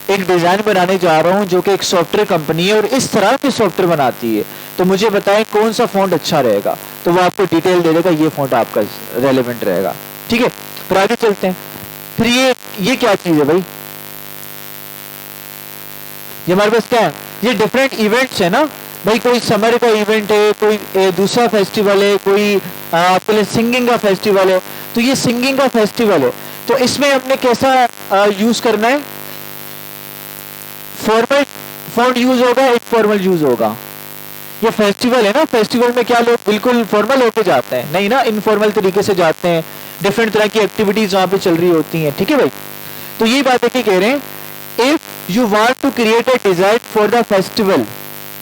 Speaker 1: एक डिजाइन बनाने जा रहा हूं जो कि एक सॉफ्टवेयर कंपनी है और इस तरह के सॉफ्टवेयर बनाती है, तो मुझे बताएं कौन सा फॉन्ट अच्छा रहेगा, तो वो आपको डिटेल दे देगा, ये फॉन्ट आपका रेलेवेंट रहेगा, ठीक है। फिर आगे चलते हैं। फिर ये क्या चीज है भाई, ये हमारे पास क्या है, ये डिफरेंट इवेंट्स है ना भाई। कोई समर का इवेंट है, कोई दूसरा फेस्टिवल है, कोई आपके लिए सिंगिंग का फेस्टिवल है, तो ये सिंगिंग का फेस्टिवल है, तो इसमें हमने कैसा यूज करना है, फॉर्मल फॉन्ट यूज होगा, इनफॉर्मल यूज होगा। ये फेस्टिवल है ना, फेस्टिवल में क्या लोग बिल्कुल फॉर्मल होके जाते हैं, नहीं ना, इनफॉर्मल तरीके से जाते हैं, डिफरेंट तरह की एक्टिविटीज वहां पे चल रही होती हैं, ठीक है भाई। तो ये बात है कि कह रहे हैं, if you want to create a design for the festival,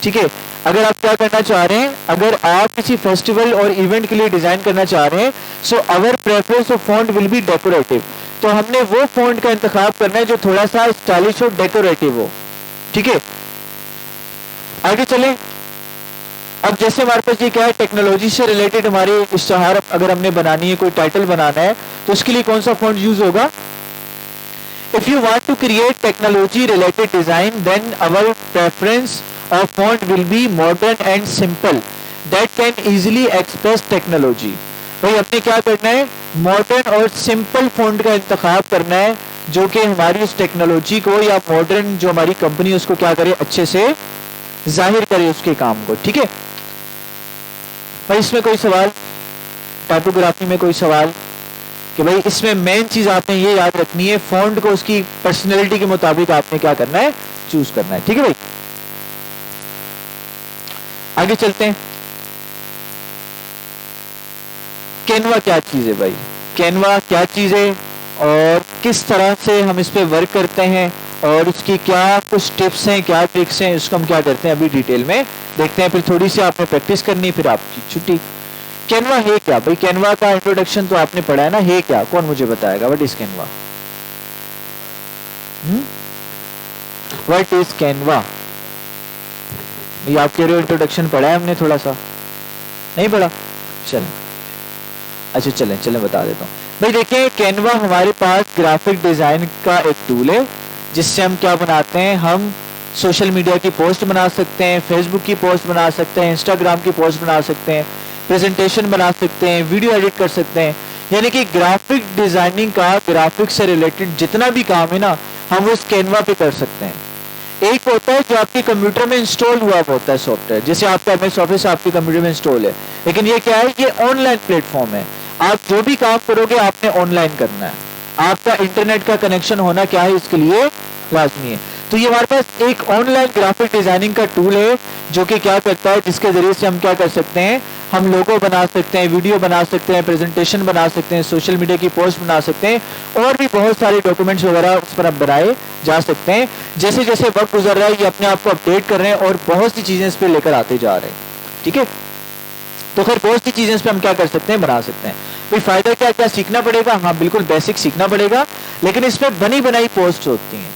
Speaker 1: ठीक है, अगर आप क्या करना चाह रहे हैं, अगर आप किसी फेस्टिवल और इवेंट के लिए डिजाइन करना चाह रहे हैं, so our preference of font will be decorative. तो हमने वो फॉन्ट का इंतखाब करना है जो थोड़ा सा स्टाइलिश और डेकोरेटिव हो, ठीक है। आगे चले। अब जैसे हमारे पास ये क्या है, टेक्नोलॉजी से रिलेटेड हमारी इश्तहार अगर हमने बनानी है, कोई टाइटल बनाना है, तो उसके लिए कौन सा फॉन्ट यूज होगा? If you want to create technology related design, then our preference of font will be modern and simple that can easily express technology. भाई अपने क्या करना है, मॉडर्न और सिंपल फॉन्ट का इंतखाब करना है जो कि हमारी उस टेक्नोलॉजी को या मॉडर्न जो हमारी कंपनी है उसको क्या करे, अच्छे से जाहिर करे उसके काम को। ठीक है भाई, इसमें कोई सवाल, टाइपोग्राफी में कोई सवाल? कि भाई इसमें मेन चीज आपने ये याद रखनी है, फॉन्ट को उसकी पर्सनैलिटी के मुताबिक आपने क्या करना है, चूज करना है। ठीक है भाई, आगे चलते हैं। कैनवा क्या चीज है भाई, कैनवा क्या चीज है और किस तरह से हम इस पे वर्क करते हैं और उसकी क्या कुछ टिप्स हैं, क्या ट्रिक्स हैं, उसको हम क्या करते हैं अभी डिटेल में देखते हैं। फिर थोड़ी सी आपने प्रैक्टिस करनी है, फिर आपकी छुट्टी। कैनवा है क्या भाई? कैनवा का इंट्रोडक्शन तो आपने पढ़ा है ना, है क्या? कौन मुझे बताएगा what is Canva? What is Canva? ये आप कह रहे हो इंट्रोडक्शन पढ़ा है हमने, थोड़ा सा नहीं पढ़ा? चलें, अच्छा चलें बता देता हूँ भाई। देखिए कैनवा हमारे पास ग्राफिक डिजाइन का एक टूल है जिससे हम क्या बनाते हैं, हम सोशल मीडिया की पोस्ट बना सकते हैं, फेसबुक की पोस्ट बना सकते हैं, इंस्टाग्राम की पोस्ट बना सकते हैं, प्रेजेंटेशन बना सकते हैं, वीडियो एडिट कर सकते हैं। यानी कि ग्राफिक डिजाइनिंग का, ग्राफिक से रिलेटेड जितना भी काम है ना, हम उस कैनवा पे कर सकते हैं। एक होता है जो आपके कंप्यूटर में इंस्टॉल हुआ होता है सॉफ्टवेयर, जैसे आपका एमएस ऑफिस आपके कंप्यूटर में इंस्टॉल है, लेकिन ये क्या है, ये ऑनलाइन प्लेटफॉर्म है। आप जो भी काम करोगे आपने ऑनलाइन करना है, आपका इंटरनेट का कनेक्शन होना क्या है इसके लिए लाजमी है। तो ये हमारे पास एक ऑनलाइन ग्राफिक डिजाइनिंग का टूल है जो कि क्या करता है, जिसके जरिए से हम क्या कर सकते हैं, हम लोगो बना सकते हैं, वीडियो बना सकते हैं, प्रेजेंटेशन बना सकते हैं, सोशल मीडिया की पोस्ट बना सकते हैं और भी बहुत सारे डॉक्यूमेंट्स वगैरह उस पर अब बनाए जा सकते हैं। जैसे जैसे वक्त गुजर रहा है ये अपने आप को अपडेट कर रहे हैं और बहुत सी चीजें इस पर लेकर आते जा रहे हैं। ठीक है, तो खैर बहुत सी चीजें इस पर हम क्या कर सकते हैं, बना सकते हैं। भाई फायदा क्या क्या सीखना पड़ेगा? हाँ बिल्कुल बेसिक सीखना पड़ेगा, लेकिन इसमें बनी बनाई पोस्ट होती हैं।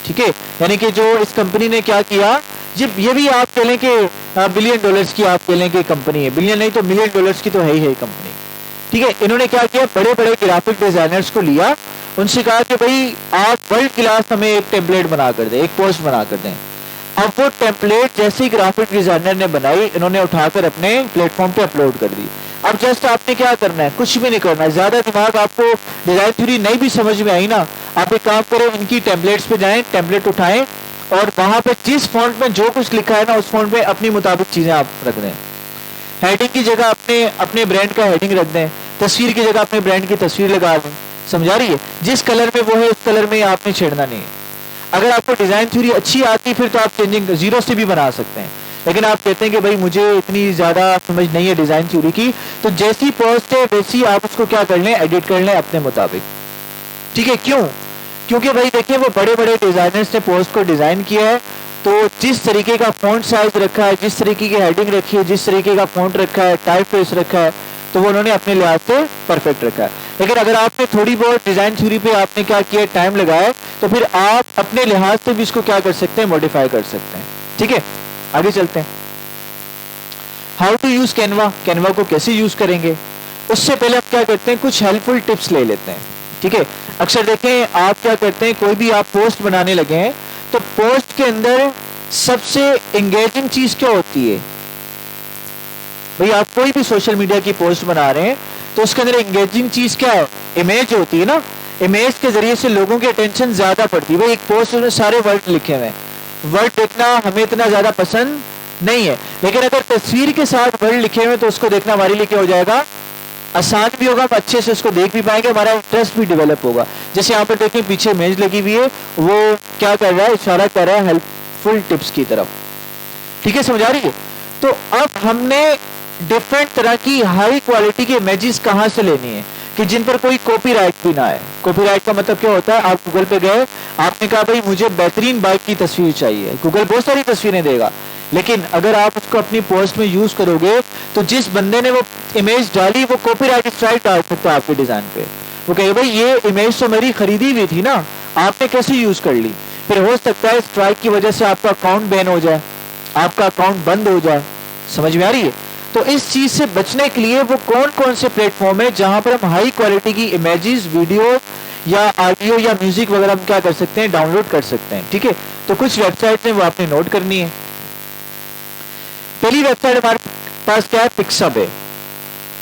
Speaker 1: ठीक है, यानी कि जो इस कंपनी ने क्या किया, ये भी आप कह लें कि बिलियन डॉलर्स की आप कह लें कि कंपनी है, बिलियन नहीं तो मिलियन डॉलर्स की तो है ही है कंपनी। ठीक है, इन्होंने क्या किया, बड़े बड़े ग्राफिक डिजाइनर्स को लिया, उनसे कहा कि भाई आप वर्ल्ड क्लास हमें एक टेम्पलेट बना कर दें, एक पोस्ट बना कर दें। अब वो टेम्पलेट जैसे ही ग्राफिक डिजाइनर ने बनाई, इन्होंने उठाकर अपने प्लेटफॉर्म पे अपलोड कर दी। अब जस्ट आपने क्या करना है, कुछ भी नहीं करना है, ज्यादा दिमाग आपको डिजाइन थ्योरी नहीं भी समझ में आई ना, आप एक काम करें, इनकी टेम्पलेट्स पे जाएं, टेम्पलेट उठाएं और वहां पे जिस फॉन्ट में जो कुछ लिखा है ना, उस फॉन्ट में अपनी मुताबिक चीजें आप रख दें। हेडिंग की जगह अपने ब्रांड का हेडिंग रख दें, तस्वीर की जगह अपने ब्रांड की तस्वीर लगा दें। समझा रही है? जिस कलर में वो है उस कलर में आपने छेड़ना नहीं है। अगर आपको डिजाइन थ्योरी अच्छी आती फिर तो आप चेंजिंग जीरो से भी बना सकते हैं, लेकिन आप कहते हैं कि भाई मुझे इतनी ज्यादा समझ नहीं है डिजाइन थ्योरी की, तो जैसी पोस्ट है वैसी आप उसको क्या कर लें, एडिट कर लें अपने मुताबिक। ठीक है, क्यों? क्योंकि भाई देखिए वो बड़े बड़े डिजाइनर्स ने पोस्ट को डिजाइन किया है, तो जिस तरीके का फॉन्ट साइज रखा है, जिस तरीके की हेडिंग रखी है, जिस तरीके का फॉन्ट रखा है, टाइप फेस रखा है, तो वो उन्होंने अपने लिहाज से परफेक्ट रखा है। लेकिन अगर आपने थोड़ी बहुत डिजाइन थ्योरी पे आपने क्या किया, टाइम लगाया, तो फिर आप अपने लिहाज से भी इसको क्या कर सकते हैं, मॉडिफाई कर सकते हैं। ठीक है, आगे चलते हैं। How to use Canva, Canva को कैसे यूज करेंगे, उससे पहले आप क्या करते हैं, कुछ हेल्पफुल टिप्स ले लेते हैं। ठीक है, अक्सर देखें आप क्या करते हैं, कोई भी आप पोस्ट बनाने लगे हैं तो पोस्ट के अंदर सबसे एंगेजिंग चीज क्या होती है भाई? आप कोई भी सोशल मीडिया की पोस्ट बना रहे हैं तो उसके अंदर एंगेजिंग चीज क्या है, इमेज होती है ना। इमेज के जरिए से लोगों की अटेंशन ज्यादा पड़ती है। भाई एक पोस्ट में सारे वर्ड लिखे हुए हैं, वर्ड देखना हमें इतना ज्यादा पसंद नहीं है, लेकिन अगर तस्वीर के साथ वर्ड लिखे हुए तो उसको देखना हमारे लिए क्या हो जाएगा, आसान भी होगा, हम अच्छे से उसको देख भी पाएंगे, हमारा इंटरेस्ट भी डेवलप होगा। जैसे यहाँ पर देखें पीछे इमेज लगी हुई है, वो क्या कर रहा है, इशारा कर रहा है हेल्पफुल टिप्स की तरफ। ठीक है, समझ आ रही है? तो अब हमने डिफरेंट तरह की हाई क्वालिटी की इमेजेस कहाँ से लेनी है कि जिन पर कोई कॉपीराइट भी ना है। कॉपीराइट का मतलब क्या होता है, आप गूगल पे गए, आपने कहा भाई मुझे बेहतरीन बाइक की तस्वीर चाहिए, गूगल बहुत सारी तस्वीरें देगा, लेकिन अगर आप उसको अपनी पोस्ट में यूज करोगे तो जिस बंदे ने वो इमेज डाली वो कॉपीराइट स्ट्राइक डाल सकता है आपके डिजाइन पे। वो कहे भाई ये इमेज तो मेरी खरीदी हुई थी ना, आपने कैसे यूज कर ली? फिर हो सकता है स्ट्राइक की वजह से आपका अकाउंट बैन हो जाए, आपका अकाउंट बंद हो जाए। समझ में आ रही है? तो इस चीज से बचने के लिए वो कौन कौन से प्लेटफॉर्म है जहां पर हम हाई क्वालिटी की इमेजेस, वीडियो या ऑडियो या म्यूजिक वगैरह हम क्या कर सकते हैं, डाउनलोड कर सकते हैं। ठीक है, तो कुछ वेबसाइट है वो आपने नोट करनी है। पहली वेबसाइट हमारे पास क्या है, पिक्सअप है।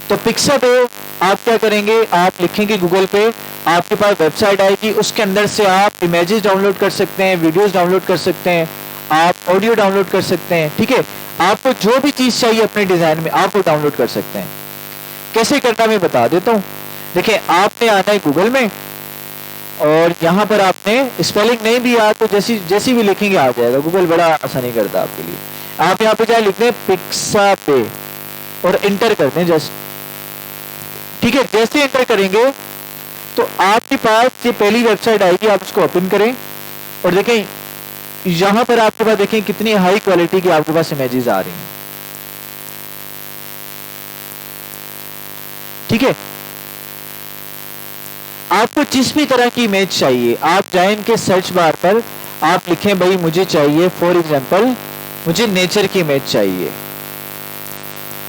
Speaker 1: तो पिक्सअप है, आप क्या करेंगे, आप लिखेंगे गूगल पे, आपके पास वेबसाइट आएगी, उसके अंदर से आप इमेजेस डाउनलोड कर सकते हैं, वीडियोस डाउनलोड कर सकते हैं, आप ऑडियो डाउनलोड कर सकते हैं। ठीक है, आपको जो भी चीज चाहिए अपने डिजाइन में आप वो डाउनलोड कर सकते हैं। कैसे करना मैं बता देता हूं। देखिए, आपने आना है गूगल में और यहां पर आपने स्पेलिंग नहीं भी याद तो जैसी भी लिखेंगे आ जाएगा। गूगल बड़ा आसानी करता है आपके लिए। आप यहाँ पे जाए लिखते हैं पिक्सापे और इंटर करते हैं जस्ट। ठीक है, जैसे इंटर करेंगे तो आपके पास ये पहली वेबसाइट आएगी, आप उसको ओपन करें और देखें यहां पर आपके पास देखें कितनी हाई क्वालिटी की आपके पास इमेजेस आ रही हैं। ठीक है, आपको जिस भी तरह की इमेज चाहिए आप जाएं इनके सर्च बार पर, आप लिखें भाई मुझे चाहिए, फॉर एग्जांपल मुझे नेचर की इमेज चाहिए,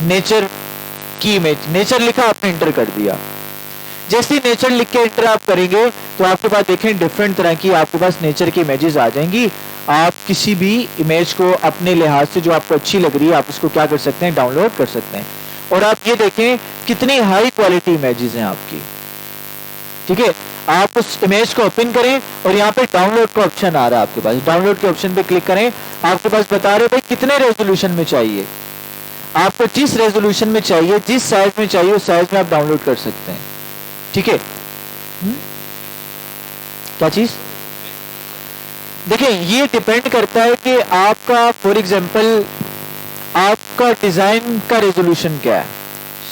Speaker 1: नेचर की इमेज, नेचर लिखा आपने इंटर कर दिया। जैसे नेचर लिख के इंटर आप करेंगे तो आपके पास देखें डिफरेंट तरह की आपके पास नेचर की इमेजेस आ जाएंगी। आप किसी भी इमेज को अपने लिहाज से जो आपको अच्छी लग रही है आप उसको क्या कर सकते हैं, डाउनलोड कर सकते हैं। और आप ये देखें कितनी हाई क्वालिटी इमेजेस हैं आपकी। ठीक है, आप उस इमेज को ओपन करें और यहाँ पे डाउनलोड का ऑप्शन आ रहा है आपके पास, डाउनलोड के ऑप्शन पे क्लिक करें। आपके पास बता रहे भाई कितने रेजोल्यूशन में चाहिए, आपको जिस रेजोल्यूशन में चाहिए, जिस साइज में चाहिए उस साइज में आप डाउनलोड कर सकते हैं। ठीक है, क्या चीज, देखिए ये डिपेंड करता है कि आपका फॉर एग्जांपल आपका डिजाइन का रेजोल्यूशन क्या है।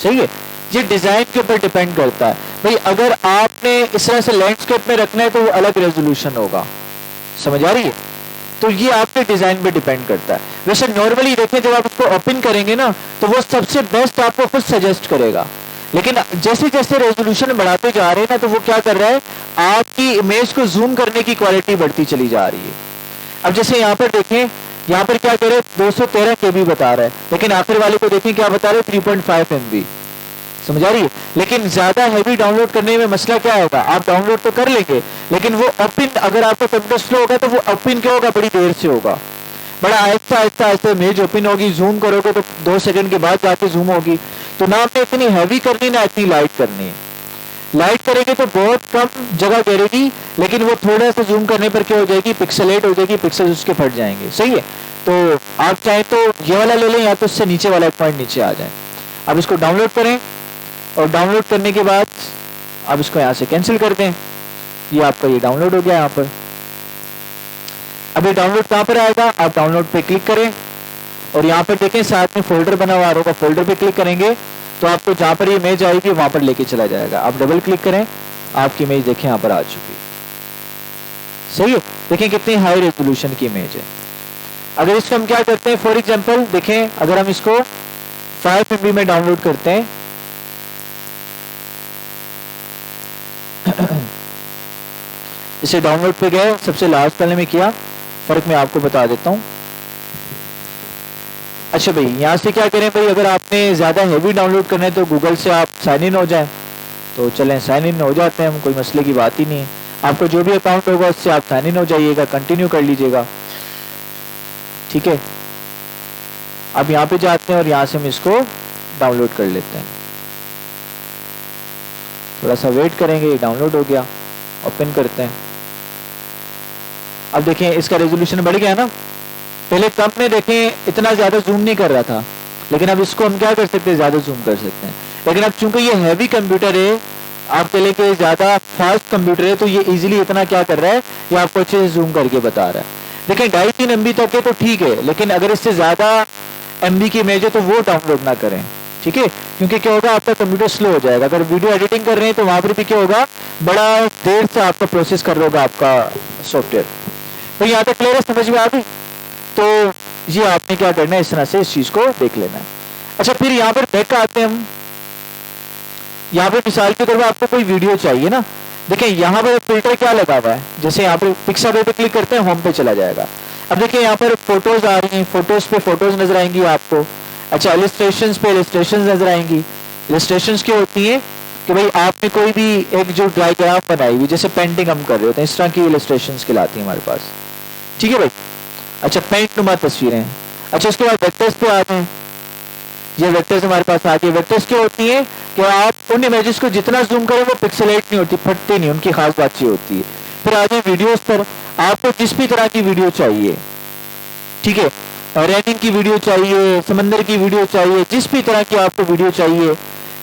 Speaker 1: सही है, ये डिजाइन के ऊपर डिपेंड करता है। भाई अगर आपने इस तरह से लैंडस्केप में रखना है तो वो अलग रेजोल्यूशन होगा। समझ आ रही है? तो ये आपके डिजाइन पे डिपेंड करता है। वैसे नॉर्मली देखें जब आप उसको ओपन करेंगे ना तो वो सबसे बेस्ट आपको खुद सजेस्ट करेगा, लेकिन जैसे जैसे रेजोल्यूशन बढ़ाते जा रहे हैं ना तो वो क्या कर रहा है, आपकी इमेज को जूम करने की क्वालिटी बढ़ती चली जा रही है। अब जैसे यहाँ पर देखें, यहाँ पर क्या करे 213 KB बता रहा है, लेकिन आखिर वाले को देखें क्या बता रहे हैं 3.5 MB। समझ आ रही है? लेकिन ज्यादा हैवी डाउनलोड करने में मसला क्या होगा, आप डाउनलोड तो कर लेंगे लेकिन वो ओपन, अगर आपका कंप्यूटर स्लो होगा तो वो ओपन क्या होगा, बड़ी देर से होगा, बड़ा आहिस्ता आहिस्ता आहिस्ता इमेज ओपन होगी। जूम करोगे तो 2 सेकंड के बाद जाके जूम होगी। तो ना आपने इतनी हैवी करनी ना इतनी लाइट करनी है। लाइट करेंगे तो बहुत कम जगह घेरेगी, लेकिन वो थोड़ा सा जूम करने पर क्या हो जाएगी, पिक्सलेट हो जाएगी, पिक्सल उसके फट जाएंगे। सही है, तो आप चाहे तो ये वाला ले लें या तो उससे नीचे वाला पॉइंट नीचे आ जाए। अब इसको डाउनलोड करें और डाउनलोड करने के बाद अब इसको यहाँ से कैंसिल कर दें। ये आपका ये डाउनलोड हो गया यहाँ पर। अब ये डाउनलोड कहाँ पर आएगा, आप डाउनलोड पे क्लिक करें और यहाँ पर देखें साथ में फोल्डर बना हुआ होगा, फोल्डर पे क्लिक करेंगे तो आपको जहाँ पर ये इमेज आएगी वहां पर लेके चला जाएगा। आप डबल क्लिक करें, आपकी इमेज देखें यहाँ पर आ चुकी है। सही है, देखें कितनी हाई रेजोल्यूशन की इमेज है। अगर इसको हम क्या करते हैं, फॉर एग्जांपल देखें अगर हम इसको 5 MB में डाउनलोड करते हैं इसे डाउनलोड पे गए, सबसे लास्ट पहले में किया, फर्क मैं आपको बता देता हूं। अच्छा भाई यहाँ से क्या करें भाई, अगर आपने ज्यादा हैवी डाउनलोड करना है तो गूगल से आप साइन इन हो जाएं, तो चलें साइन इन हो जाते हैं हम, कोई मसले की बात ही नहीं है। आपको जो भी अकाउंट होगा उससे आप साइन इन हो जाइएगा, कंटिन्यू कर लीजिएगा। ठीक है, अब यहाँ पे जाते हैं और यहाँ से हम इसको डाउनलोड कर लेते हैं। थोड़ा सा वेट करेंगे, ये डाउनलोड हो गया, ओपन करते हैं। अब देखें इसका रेजोल्यूशन बढ़ गया ना, पहले कम में देखें इतना ज्यादा जूम नहीं कर रहा था, लेकिन अब इसको हम क्या कर सकते हैं, ज्यादा जूम कर सकते हैं। लेकिन अब चूंकि ये हैवी कंप्यूटर है, आप कह लें कि ज्यादा फास्ट कंप्यूटर है, तो ये इजीली इतना क्या कर रहा है, ये आपको अच्छे से जूम करके बता रहा है। देखें 2.5-3 MB तक है तो ठीक है, लेकिन अगर इससे ज्यादा MB की इमेज है तो वो डाउनलोड ना करें। ठीक है, क्योंकि क्या होगा, आपका कंप्यूटर स्लो हो जाएगा। अगर वीडियो एडिटिंग कर रहे हैं तो वहां पर भी क्या होगा, बड़ा देर से आपका प्रोसेस कर रहा होगा आपका सॉफ्टवेयर। तो यहाँ तक क्लियर है, समझ में आ गई? तो ये आपने क्या करना है, इस तरह से इस चीज को देख लेना है। अच्छा, फिर यहाँ पर बैक आते हैं हम। यहाँ पे मिसाल के तौर पर आपको कोई वीडियो चाहिए ना, देखें यहाँ पर फिल्टर क्या लगा हुआ है, जैसे यहाँ पर पिक्साबे पे क्लिक करते हैं होम पे चला जाएगा। अब देखिए यहाँ पर फोटोज आ रही हैं, फोटोज पे फोटोज नजर आएंगी आपको। अच्छा, इलिस्ट्रेशंस पे इलिस्ट्रेशंस नजर आएंगी। इलिस्ट्रेशंस क्या होती हैं कि भाई आपने कोई भी एक जो डायग्राम बनाई हुई, जैसे पेंटिंग हम कर रहे होते हैं, इस तरह की इलिस्ट्रेशंस कहलाती हैं हमारे पास, ठीक है भाई। अच्छा, पेंट नुमा तस्वीरें। अच्छा, उसके बाद वेक्टर्स पे आते हैं। ये वेक्टर्स हमारे पास आ गए। वेक्टर्स क्या होती हैं कि आप उन इमेजेस को जितना जूम करें वो पिक्सेलेट नहीं होती, फटते नहीं, उनकी खास बात ये होती है। फिर आ जाए वीडियोस पर। आपको जिस भी तरह की वीडियो चाहिए, ठीक है, रनिंग की वीडियो चाहिए, समंदर की वीडियो चाहिए, जिस भी तरह की आपको वीडियो चाहिए,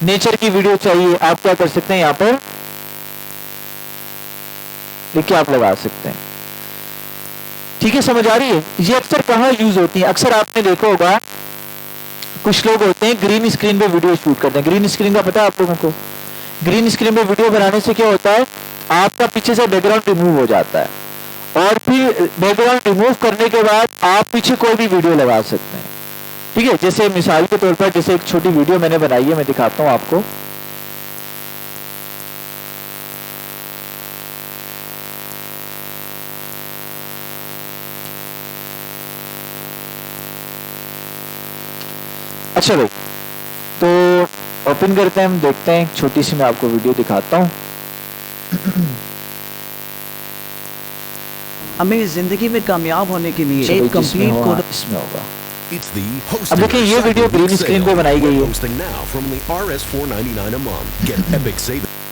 Speaker 1: नेचर की वीडियो चाहिए, आप क्या कर सकते हैं, यहाँ पर लिख के आप लगा सकते हैं। ठीक है, समझ आ रही है? ये अक्सर कहाँ यूज होती है? अक्सर आपने देखा होगा कुछ लोग होते हैं ग्रीन स्क्रीन पे वीडियो शूट करते हैं। ग्रीन स्क्रीन का पता है आप लोगों को? ग्रीन स्क्रीन पे वीडियो बनाने से क्या होता है, आपका पीछे से बैकग्राउंड रिमूव हो जाता है, और फिर बैकग्राउंड रिमूव करने के बाद आप पीछे कोई भी वीडियो लगा सकते हैं। ठीक है, जैसे मिसाल के तौर पर जैसे एक छोटी वीडियो मैंने बनाई है, मैं दिखाता हूं आपको। अच्छा भाई, तो ओपन करते हैं, हम देखते हैं, छोटी सी मैं आपको वीडियो दिखाता हूं।
Speaker 2: हमें जिंदगी में कामयाब होने के लिए एक कंप्लीट कोड
Speaker 1: इसमें होगा। अब देखिए ये वीडियो ग्रीन स्क्रीन पे बनाई गई है।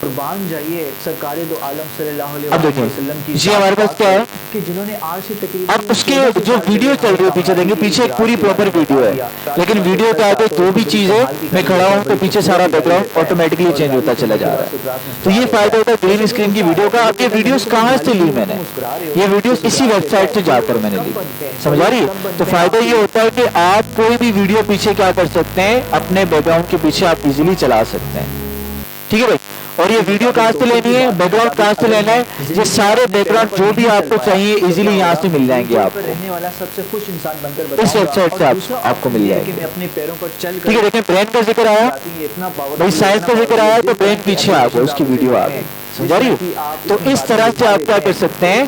Speaker 2: कुर्बान जाइए सरकारे दो आलम सल्लल्लाहु अलैहि
Speaker 1: अब देखिए
Speaker 2: वसल्लम की
Speaker 1: ये हमारे पास क्या है
Speaker 2: कि जिन्होंने आज से तकरीबन
Speaker 1: अब उसके जो वीडियो चल रही है पीछे देंगे, पीछे एक पूरी प्रॉपर वीडियो है, लेकिन वीडियो के आगे जो भी चीज है मैं खड़ा हूँ तो पीछे सारा बैकग्राउंड ऑटोमेटिकली चेंज होता चला जा रहा है। तो ये फायदा होता है ग्रीन स्क्रीन की वीडियो का। अब ये वीडियोस कहाँ से ली मैंने? ये वीडियोस इसी वेबसाइट से जाकर मैंने ली, समझ आ रही है? तो फायदा ये होता है कि आप कोई भी वीडियो पीछे क्या कर सकते हैं, अपने बैकग्राउंड के पीछे आप इजीली चला सकते हैं। ठीक है भाई, और ये वीडियो कहाँ से लेनी है, बैकग्राउंड कहाँ से लेना है, ये सारे बैकग्राउंड जो भी आपको चाहिए इजीली यहाँ से मिल जाएंगे आपको।
Speaker 2: रहने वाला सबसे खुश इंसान बनकर
Speaker 1: इस वेबसाइट से आपको मिल जाएगी।
Speaker 2: अपने पैरों पर चल
Speaker 1: ठीक है, देखें ब्रेन का जिक्र आया, भाई साइंस का जिक्र आया तो ब्रेन पीछे आ गया, उसकी वीडियो आ गई, समझा रही हो? तो इस तरह से आप क्या कर सकते हैं,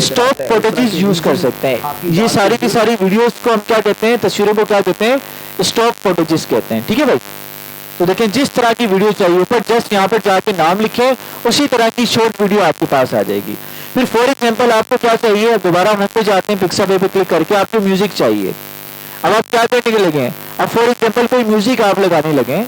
Speaker 1: स्टॉक फुटेजेस यूज कर सकते हैं। ये सारी की सारी वीडियोस को हम क्या कहते हैं, तस्वीरों को क्या कहते हैं, स्टॉक फुटेजेस कहते हैं। ठीक है भाई, तो देखें जिस तरह की वीडियो चाहिए पर जस्ट यहाँ पर जाके नाम लिखें, उसी तरह की शॉर्ट वीडियो आपके पास आ जाएगी। फिर फॉर एग्जांपल आपको क्या चाहिए, दोबारा होम पे जाते हैं, पिक्सल पे क्लिक करके आपको म्यूजिक चाहिए। अब आप क्या करने के लगे, अब फॉर एग्जांपल कोई म्यूजिक आप लगाने लगे,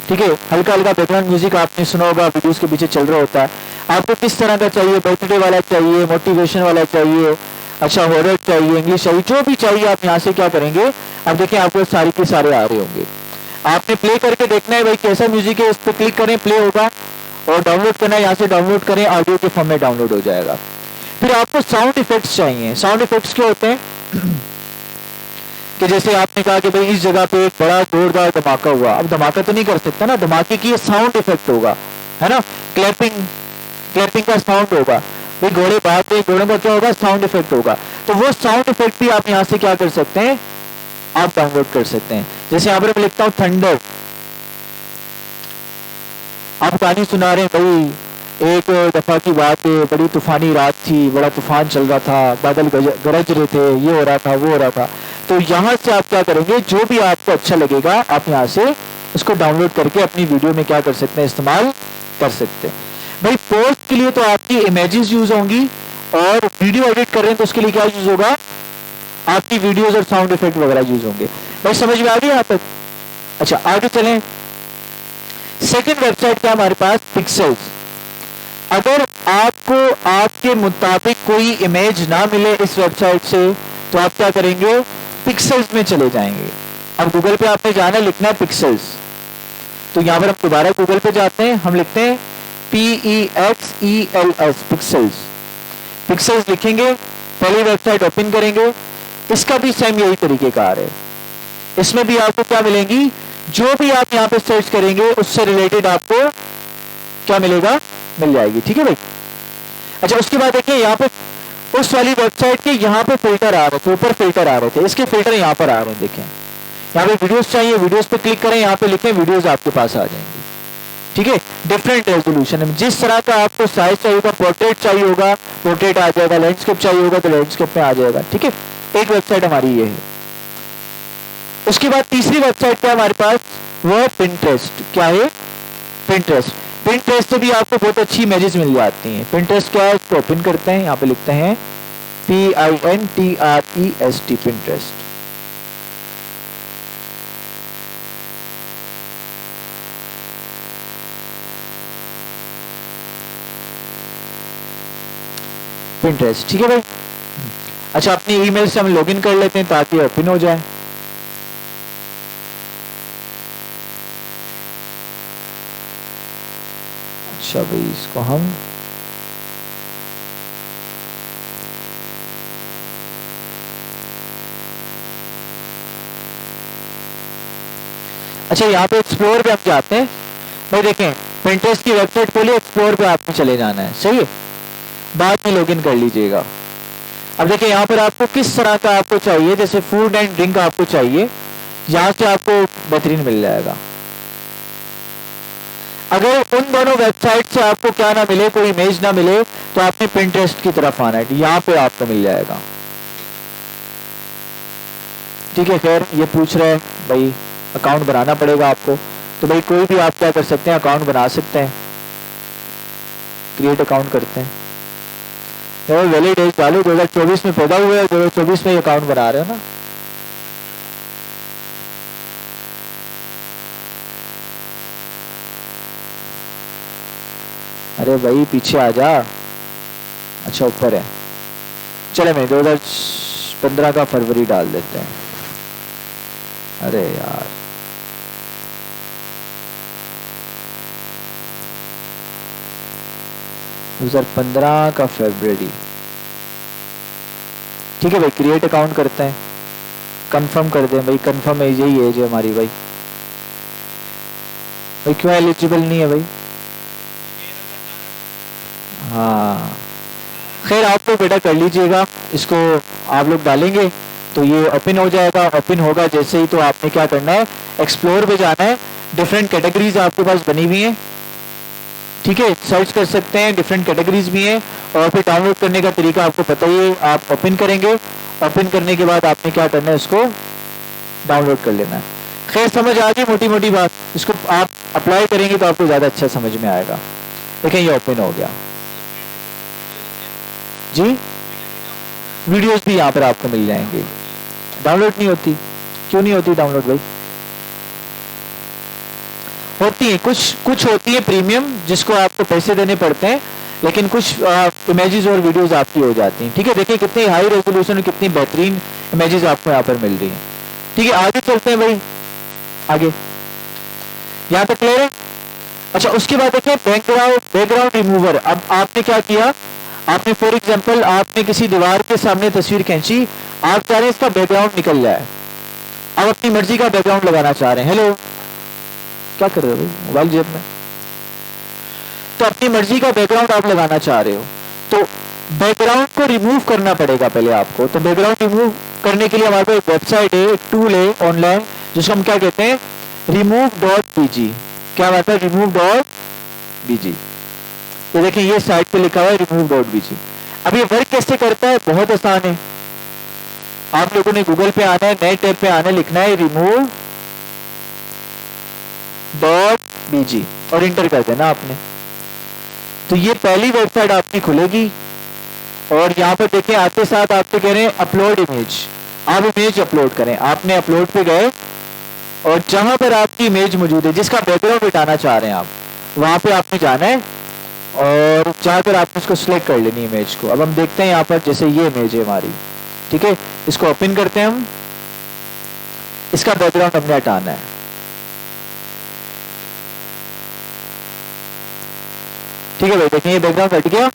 Speaker 1: ठीक है, हल्का हल्का बैकग्राउंड म्यूजिक आपने सुना होगा, वीडियोस के पीछे चल रहा होता है। आपको किस तरह का चाहिए, बर्थडे वाला चाहिए, मोटिवेशन वाला चाहिए, अच्छा हॉरर चाहिए, इंग्लिश चाहिए, जो भी चाहिए आप यहाँ से क्या करेंगे। अब देखिए आपको सारे के सारे आ रहे होंगे, आपने प्ले करके देखना है भाई कैसा म्यूजिक है, इस पर क्लिक करें, प्ले होगा, और डाउनलोड करना है, यहाँ से डाउनलोड करें, ऑडियो के फॉर्म में डाउनलोड हो जाएगा। फिर आपको साउंड इफेक्ट्स चाहिए। साउंड इफेक्ट्स क्या होते हैं कि जैसे आपने कहा कि भाई इस जगह पे एक बड़ा जोरदार धमाका हुआ, अब धमाका तो नहीं कर सकता ना, धमाके की साउंड इफेक्ट होगा, है ना, क्लैपिंग का साउंड होगा, भाई घोड़े भाग रहे, घोड़ों का क्या होगा, साउंड इफेक्ट होगा। तो वो साउंड इफेक्ट भी आप यहाँ से क्या कर सकते हैं, आप डाउनलोड कर सकते हैं। जैसे यहाँ पर मैं लिखता हूँ थंडर, आप कहानी सुना रहे हैं भाई, एक दफा की बात है, बड़ी तूफानी रात थी, बड़ा तूफान चल रहा था, बादल गरज रहे थे, ये हो रहा था, वो हो रहा था। तो यहाँ से आप क्या करेंगे, जो भी आपको अच्छा लगेगा आप यहाँ से उसको डाउनलोड करके अपनी वीडियो में क्या कर सकते हैं, इस्तेमाल कर सकते हैं। भाई पोस्ट के लिए तो आपकी इमेजेस यूज होंगी, और वीडियो एडिट कर रहे हैं तो उसके लिए क्या यूज होगा, आपकी वीडियोस और साउंड इफेक्ट वगैरह यूज होंगे। भाई समझ में आ गई यहाँ तक? अच्छा आगे चलें। सेकंड वेबसाइट क्या हमारे पास, पिक्सेल्स। अगर आपको आपके मुताबिक कोई इमेज ना मिले इस वेबसाइट से तो आप क्या करेंगे, पिक्सेल्स में चले जाएंगे। अब गूगल पे आपने जाना, लिखना है पिक्सेल्स, तो यहाँ पर हम दोबारा गूगल पे जाते हैं, हम लिखते हैं PEXELS पिक्सेल्स। पिक्सेल्स लिखेंगे, पहली वेबसाइट ओपन करेंगे, इसका भी सेम यही तरीकेकार है। इसमें भी आपको क्या मिलेंगी, जो भी आप यहाँ पे सर्च करेंगे उससे रिलेटेड आपको क्या मिलेगा, मिल जाएगी। ठीक है भाई। अच्छा उसके बाद देखिए यहाँ पे उस वाली वेबसाइट के यहाँ पे फिल्टर आ रहे थे, ऊपर फिल्टर आ रहे थे, इसके फिल्टर यहाँ पर आ रहे हैं। देखें यहाँ पे वीडियोस चाहिए, वीडियोस पे क्लिक करें, यहाँ पे लिखें वीडियोस, आपके पास आ जाएंगे। ठीक है, डिफरेंट रेजोल्यूशन में। जिस तरह का आपको साइज चाहिए होगा, पोर्ट्रेट चाहिए होगा पोर्ट्रेट आ जाएगा, लैंडस्केप चाहिए होगा तो लैंडस्केप में आ जाएगा। ठीक है, एक वेबसाइट हमारी ये है। उसके बाद तीसरी वेबसाइट क्या हमारे पास, वो है पिंटरेस्ट। क्या है, पिंटरेस्ट। पिंटरेस्ट से भी आपको बहुत अच्छी इमेजेस मिल जाती हैं। पिंटरेस्ट क्या है, इसको ओपन करते हैं, यहाँ पे लिखते हैं PINTREST, पिंटरेस्ट। पिंटरेस्ट, ठीक है भाई। अच्छा, अपनी ईमेल से हम लॉगिन कर लेते हैं ताकि ओपन हो जाए। अच्छा भाई, इसको हम अच्छा यहाँ पे एक्सप्लोर पे हम जाते हैं भाई। देखें, पिंटरेस्ट की वेबसाइट खोलिए, एक्सप्लोर पे आपको चले जाना है, सही है, बाद में लॉगिन कर लीजिएगा। अब देखिए यहाँ पर आपको किस तरह का आपको चाहिए, जैसे फूड एंड ड्रिंक आपको चाहिए, यहाँ से आपको बेहतरीन मिल जाएगा। अगर उन दोनों वेबसाइट से आपको क्या ना मिले, कोई इमेज ना मिले, तो आपने पिंटरेस्ट की तरफ आना है, यहाँ पे आपको मिल जाएगा। ठीक है, खैर ये पूछ रहे हैं भाई अकाउंट बनाना पड़ेगा आपको, तो भाई कोई भी आप क्या कर सकते हैं, अकाउंट बना सकते हैं। क्रिएट अकाउंट करते हैं, वैलिड एज डालो, 2024 में पैदा हुए, 2024 में अकाउंट बना रहे हो ना। अरे भाई पीछे आ जा, अच्छा ऊपर है, चले मैं 2015 का फरवरी डाल देते हैं। अरे यार, दो 2015 का फरवरी, ठीक है भाई। क्रिएट अकाउंट करते हैं, कंफर्म कर दें भाई, कंफर्म एज यही एज है हमारी भाई। भाई क्यों एलिजिबल नहीं है भाई? हाँ खैर, आप लोग बेटा कर लीजिएगा, इसको आप लोग डालेंगे तो ये ओपन हो जाएगा। ओपन होगा जैसे ही तो आपने क्या करना है, एक्सप्लोर पे जाना है। डिफरेंट कैटेगरीज आपके पास बनी हुई हैं, ठीक है, सर्च कर सकते हैं, डिफरेंट कैटेगरीज भी हैं। और फिर डाउनलोड करने का तरीका आपको पता ही है, आप ओपन करेंगे, ओपन करने के बाद आपने क्या करना है, इसको डाउनलोड कर लेना है। खैर समझ आ गई मोटी मोटी बात, इसको आप अप्लाई करेंगे तो आपको ज़्यादा अच्छा समझ में आएगा। देखें ये ओपन हो गया जी। वीडियोस भी यहाँ पर आपको मिल जाएंगे। डाउनलोड नहीं होती, क्यों नहीं होती डाउनलोड भाई? होती है, कुछ होती है प्रीमियम जिसको आपको पैसे देने पड़ते हैं, लेकिन कुछ इमेजेस और वीडियोस आपकी हो जाती हैं। ठीक है, देखिए कितनी हाई रेजोल्यूशन और कितनी बेहतरीन इमेजेस आपको यहाँ पर मिल रही हैं। ठीक है, आगे चलते हैं भाई, आगे यहाँ तक क्लियर है। अच्छा, उसके बाद देखिए बैकग्राउंड रिमूवर। अब आपने क्या किया, आपने फॉर एग्जांपल आपने किसी दीवार के सामने तस्वीर खींची, आप चाह रहे हैं इसका बैकग्राउंड निकल जाए, आप अपनी मर्जी का बैकग्राउंड लगाना चाह रहे हैं। हेलो, क्या कर रहे हो भाई, मोबाइल जेब में? तो अपनी मर्जी का बैकग्राउंड आप लगाना चाह रहे हो, तो बैकग्राउंड को रिमूव करना पड़ेगा पहले आपको। तो बैकग्राउंड रिमूव करने के लिए हमारे पास एक वेबसाइट है, एक टूल है ऑनलाइन, जिसको हम क्या कहते हैं, remove.bg। क्या बात है, remove.bg। तो देखिए ये साइट पे लिखा हुआ है remove.bg। अब ये वर्क कैसे करता है, बहुत आसान है। आप लोगों ने गूगल पे आना है, नए टैब पे आना है, लिखना है remove.bg और इंटर कर देना आपने। तो ये पहली वेबसाइट आपकी खुलेगी और यहाँ पर देखिए आते साथ आपको कह रहे हैं अपलोड इमेज। आप इमेज अपलोड करें। आपने अपलोड पे गए और जहां पर आपकी इमेज मौजूद है, जिसका बैकग्राउंड हटाना चाह रहे हैं आप, वहां पे आपने जाना है और जहां पर आपने उसको सिलेक्ट कर लेनी इमेज को। अब हम देखते हैं यहाँ पर, जैसे ये इमेज है हमारी, ठीक है, इसको ओपन करते हैं हम, इसका बैकग्राउंड हमने हटाना है। ठीक है भाई, देखें ये बैकग्राउंड हट गया।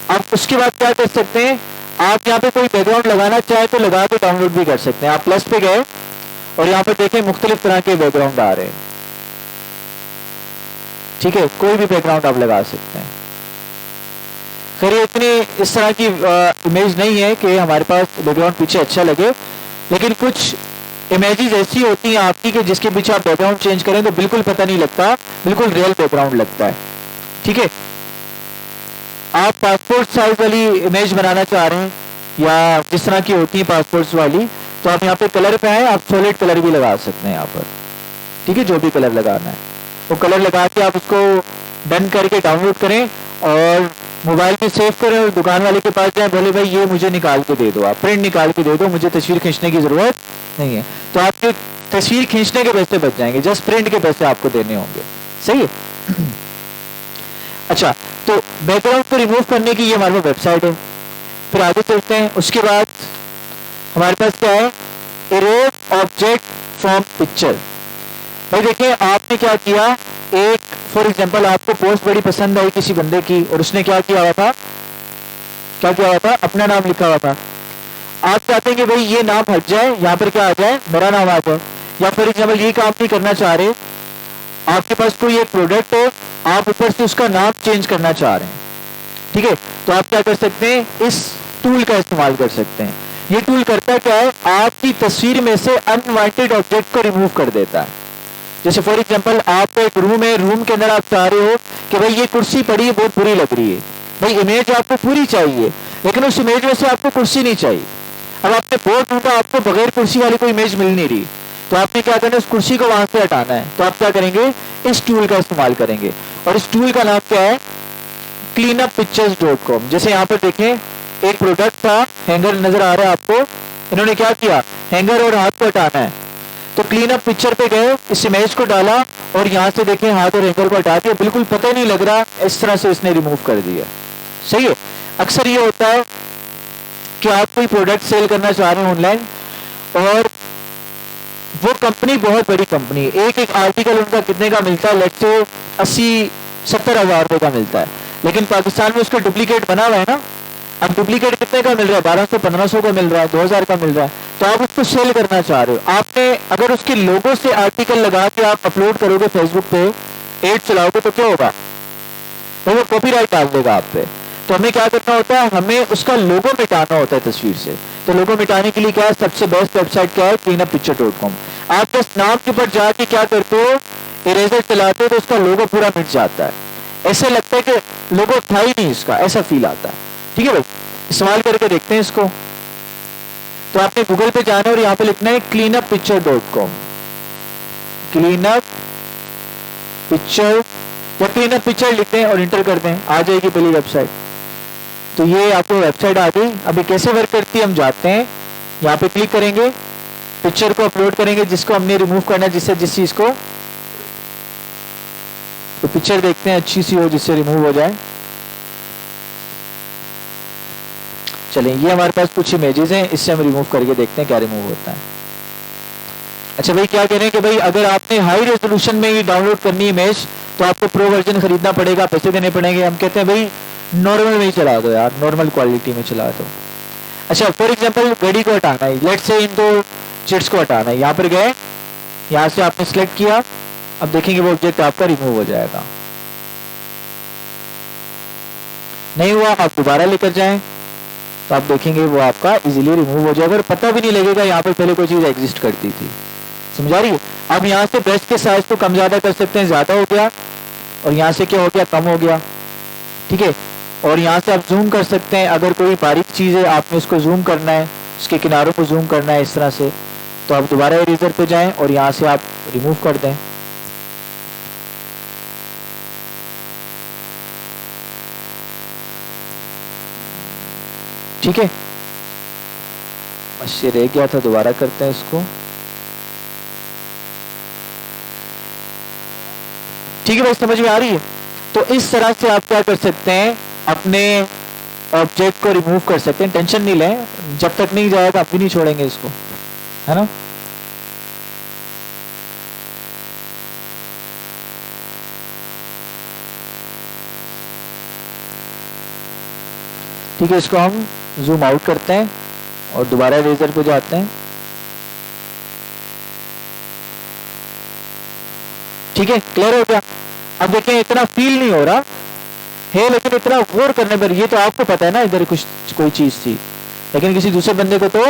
Speaker 1: अब उसके बाद क्या कर सकते हैं, आप यहाँ पे कोई बैकग्राउंड लगाना चाहे तो लगा के डाउनलोड भी कर सकते हैं। आप प्लस पे गए और यहाँ पर देखें मुख्तलिफ तरह के बैकग्राउंड आ रहे हैं। ठीक है, कोई भी बैकग्राउंड आप लगा सकते हैं। खैर ये इतनी इस तरह की इमेज नहीं है कि हमारे पास बैकग्राउंड पीछे अच्छा लगे, लेकिन कुछ इमेजेस ऐसी होती हैं आपकी कि जिसके पीछे आप बैकग्राउंड चेंज करें तो बिल्कुल पता नहीं लगता, बिल्कुल रियल बैकग्राउंड लगता है। ठीक है, आप पासपोर्ट साइज वाली इमेज बनाना चाह रहे हैं या जिस तरह की होती है पासपोर्ट वाली, तो आप यहाँ पे कलर पे आए, आप सॉलिड कलर भी लगा सकते हैं यहाँ पर। ठीक है, जो भी कलर लगाना है वो कलर लगा के आप उसको डन करके डाउनलोड करें और मोबाइल में सेव करें और दुकान वाले के पास जाए, बोले भाई ये मुझे निकाल के दे दो, आप प्रिंट निकाल के दे दो, मुझे तस्वीर खींचने की जरूरत नहीं है। तो आपके तस्वीर खींचने के पैसे बच जाएंगे, जस्ट प्रिंट के पैसे आपको देने होंगे। सही है। अच्छा, तो बैकग्राउंड को रिमूव करने की ये हमारे पास वेबसाइट है। फिर आगे चलते हैं। उसके बाद हमारे पास क्या है, इरेज ऑब्जेक्ट फ्रॉम पिक्चर। भाई देखिए आपने क्या किया, एक फॉर एग्जांपल आपको पोस्ट बड़ी पसंद आई किसी बंदे की और उसने क्या किया हुआ था, क्या किया हुआ था, अपना नाम लिखा हुआ था। आप चाहते हैं कि भाई ये नाम हट जाए, यहाँ पर क्या आ जाए, मेरा नाम आ जाए। या फॉर एग्जांपल ये काम नहीं करना चाह रहे, आपके पास कोई एक प्रोडक्ट है, आप ऊपर से उसका नाम चेंज करना चाह रहे हैं। ठीक है, तो आप क्या कर सकते हैं, इस टूल का इस्तेमाल कर सकते हैं। ये टूल करता क्या है, आपकी तस्वीर में से अनवांटेड ऑब्जेक्ट को रिमूव कर देता है। जैसे फॉर एग्जांपल आपका एक रूम है, रूम के अंदर आप चाह रहे हो कि भाई ये कुर्सी पड़ी है, बहुत बुरी लग रही है। भाई इमेज आपको पूरी चाहिए लेकिन उस इमेज में से आपको कुर्सी नहीं चाहिए। अब आपने बोर्ड ढूंढा, आपको बगैर कुर्सी वाली कोई इमेज मिल नहीं रही, तो आपने क्या करना है, उस कुर्सी को वहां से हटाना है। तो आप क्या करेंगे, इस टूल का इस्तेमाल करेंगे और इस टूल का नाम क्या है, cleanuppictures.com। जैसे यहाँ पर देखें एक प्रोडक्ट था, हैंगर नजर आ रहा है आपको, इन्होंने क्या किया, हैंगर और हाथ को हटाना है। तो क्लीन अप पिक्चर पे गए, इस इमेज को डाला और यहाँ से देखें हाथ और हैंगर को हटा दिया, बिल्कुल पता ही नहीं लग रहा, इस तरह से इसने रिमूव कर दिया। सही है। अक्सर ये होता है कि आप कोई प्रोडक्ट सेल करना चाह रहे हैं ऑनलाइन और वो कंपनी बहुत बड़ी कंपनी, एक आर्टिकल उनका कितने का मिलता है, लेट्स से 80-70 हजार रुपए का मिलता है, लेकिन पाकिस्तान में उसका डुप्लीकेट बना हुआ है ना। अब डुप्लीकेट कितने का मिल रहा है, 1200-1500 का मिल रहा है, 2000 का मिल रहा है। तो आप उसको सेल करना चाह रहे हो, आपने अगर उसके लोगो से आर्टिकल लगा के आप अपलोड करोगे फेसबुक पे, एड चलाओगे तो क्या होगा, तो वो कॉपीराइट डाल देगा आप पे। तो हमें क्या करना होता है, हमें उसका लोगो मिटाना होता है तस्वीर से। तो लोगो मिटाने के लिए क्या है, सबसे बेस्ट वेबसाइट क्या है, cleanuppicture.com। आप बस नाम के ऊपर जाके क्या करते हो, इरेजर चलाते हो तो उसका लोगो पूरा मिट जाता है, ऐसे लगता है कि लोगो था ही नहीं इसका, ऐसा फील आता है। ठीक है भाई, इस्तेमाल करके देखते हैं इसको। तो आपने गूगल पे जाना और यहाँ पे लिखना है cleanuppicture.com, cleanup पिक्चर या क्लीनअप पिक्चर लिखते हैं और इंटर करते हैं, आ जाएगी पहली वेबसाइट। तो ये आपको वेबसाइट आ गई। अभी कैसे वर्क करती है हम जानते हैं। यहाँ पे क्लिक करेंगे, पिक्चर को अपलोड करेंगे जिसको हमने रिमूव करना है, जिससे जिस चीज को, तो पिक्चर देखते हैं अच्छी सी हो जिससे रिमूव हो जाए। चलें, ये हमारे पास कुछ इमेजेस हैं, इससे हम रिमूव करके देखते हैं क्या रिमूव होता है। अच्छा भाई, क्या कह रहे हैं कि भाई अगर आपने हाई रेजोल्यूशन में ये डाउनलोड करनी इमेज तो आपको प्रो वर्जन खरीदना पड़ेगा, पैसे देने पड़ेंगे। हम कहते हैं भाई नॉर्मल में ही चला दो यार, नॉर्मल क्वालिटी में चला दो। अच्छा, फॉर एग्जांपल घड़ी को हटाना है, लेट्स से इन दो चिट्स को हटाना है, यहाँ पर गए, यहाँ से आपने सिलेक्ट किया, अब देखेंगे वो ऑब्जेक्ट आपका रिमूव हो जाएगा। नहीं हुआ, आप दोबारा लेकर जाएं तो आप देखेंगे वो आपका इजीली रिमूव हो जाएगा और पता भी नहीं लगेगा यहाँ पर पहले कोई चीज एग्जिस्ट करती थी। समझा रही है। अब यहाँ से ब्रश के साइज को कम ज्यादा कर सकते हैं, ज्यादा हो गया, और यहाँ से क्या हो गया, कम हो गया। ठीक है, और यहाँ से आप जूम कर सकते हैं, अगर कोई बारीक चीज है आपने उसको जूम करना है, उसके किनारों को जूम करना है इस तरह से, तो आप दोबारा इरेजर पे जाएं और यहाँ से आप रिमूव कर दें। ठीक है, बस ये रह गया था, दोबारा करते हैं इसको। ठीक है भाई, समझ में आ रही है। तो इस तरह से आप क्या कर सकते हैं, अपने ऑब्जेक्ट को रिमूव कर सकते हैं। टेंशन नहीं लें, जब तक नहीं जाएगा आप भी नहीं छोड़ेंगे इसको, है ना। ठीक है, इसको हम जूम आउट करते हैं और दोबारा इरेजर पे जाते हैं। ठीक है, क्लियर हो गया। अब देखें, इतना फील नहीं हो रहा है, लेकिन इतना गौर करने पर, ये तो आपको पता है ना इधर कुछ कोई चीज थी, लेकिन किसी दूसरे बंदे को तो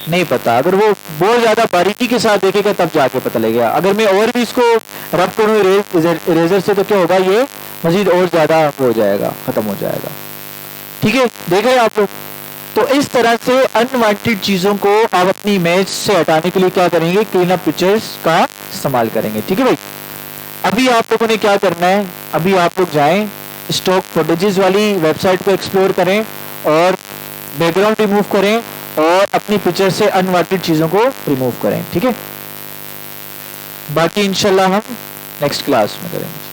Speaker 1: नहीं पता। अगर वो बहुत ज्यादा बारीकी के साथ देखेगा तब जाके पता लगेगा। अगर मैं और भी इसको रब करूँ इरेजर से तो क्या होगा, ये मजीद और ज्यादा हो जाएगा, खत्म हो जाएगा। ठीक है, देख रहे हैं आप लोग। तो इस तरह से अनवांटेड चीजों को आप अपनी इमेज से हटाने के लिए क्या करेंगे, क्लीन अप पिक्चर्स का इस्तेमाल करेंगे। ठीक है भाई, अभी आप लोगों ने क्या करना है, अभी आप लोग जाएं स्टॉक फुटेजेस वाली वेबसाइट को एक्सप्लोर करें और बैकग्राउंड रिमूव करें और अपनी पिक्चर से अनवांटेड चीजों को रिमूव करें। ठीक है, बाकी इंशाल्लाह हम नेक्स्ट क्लास में करेंगे।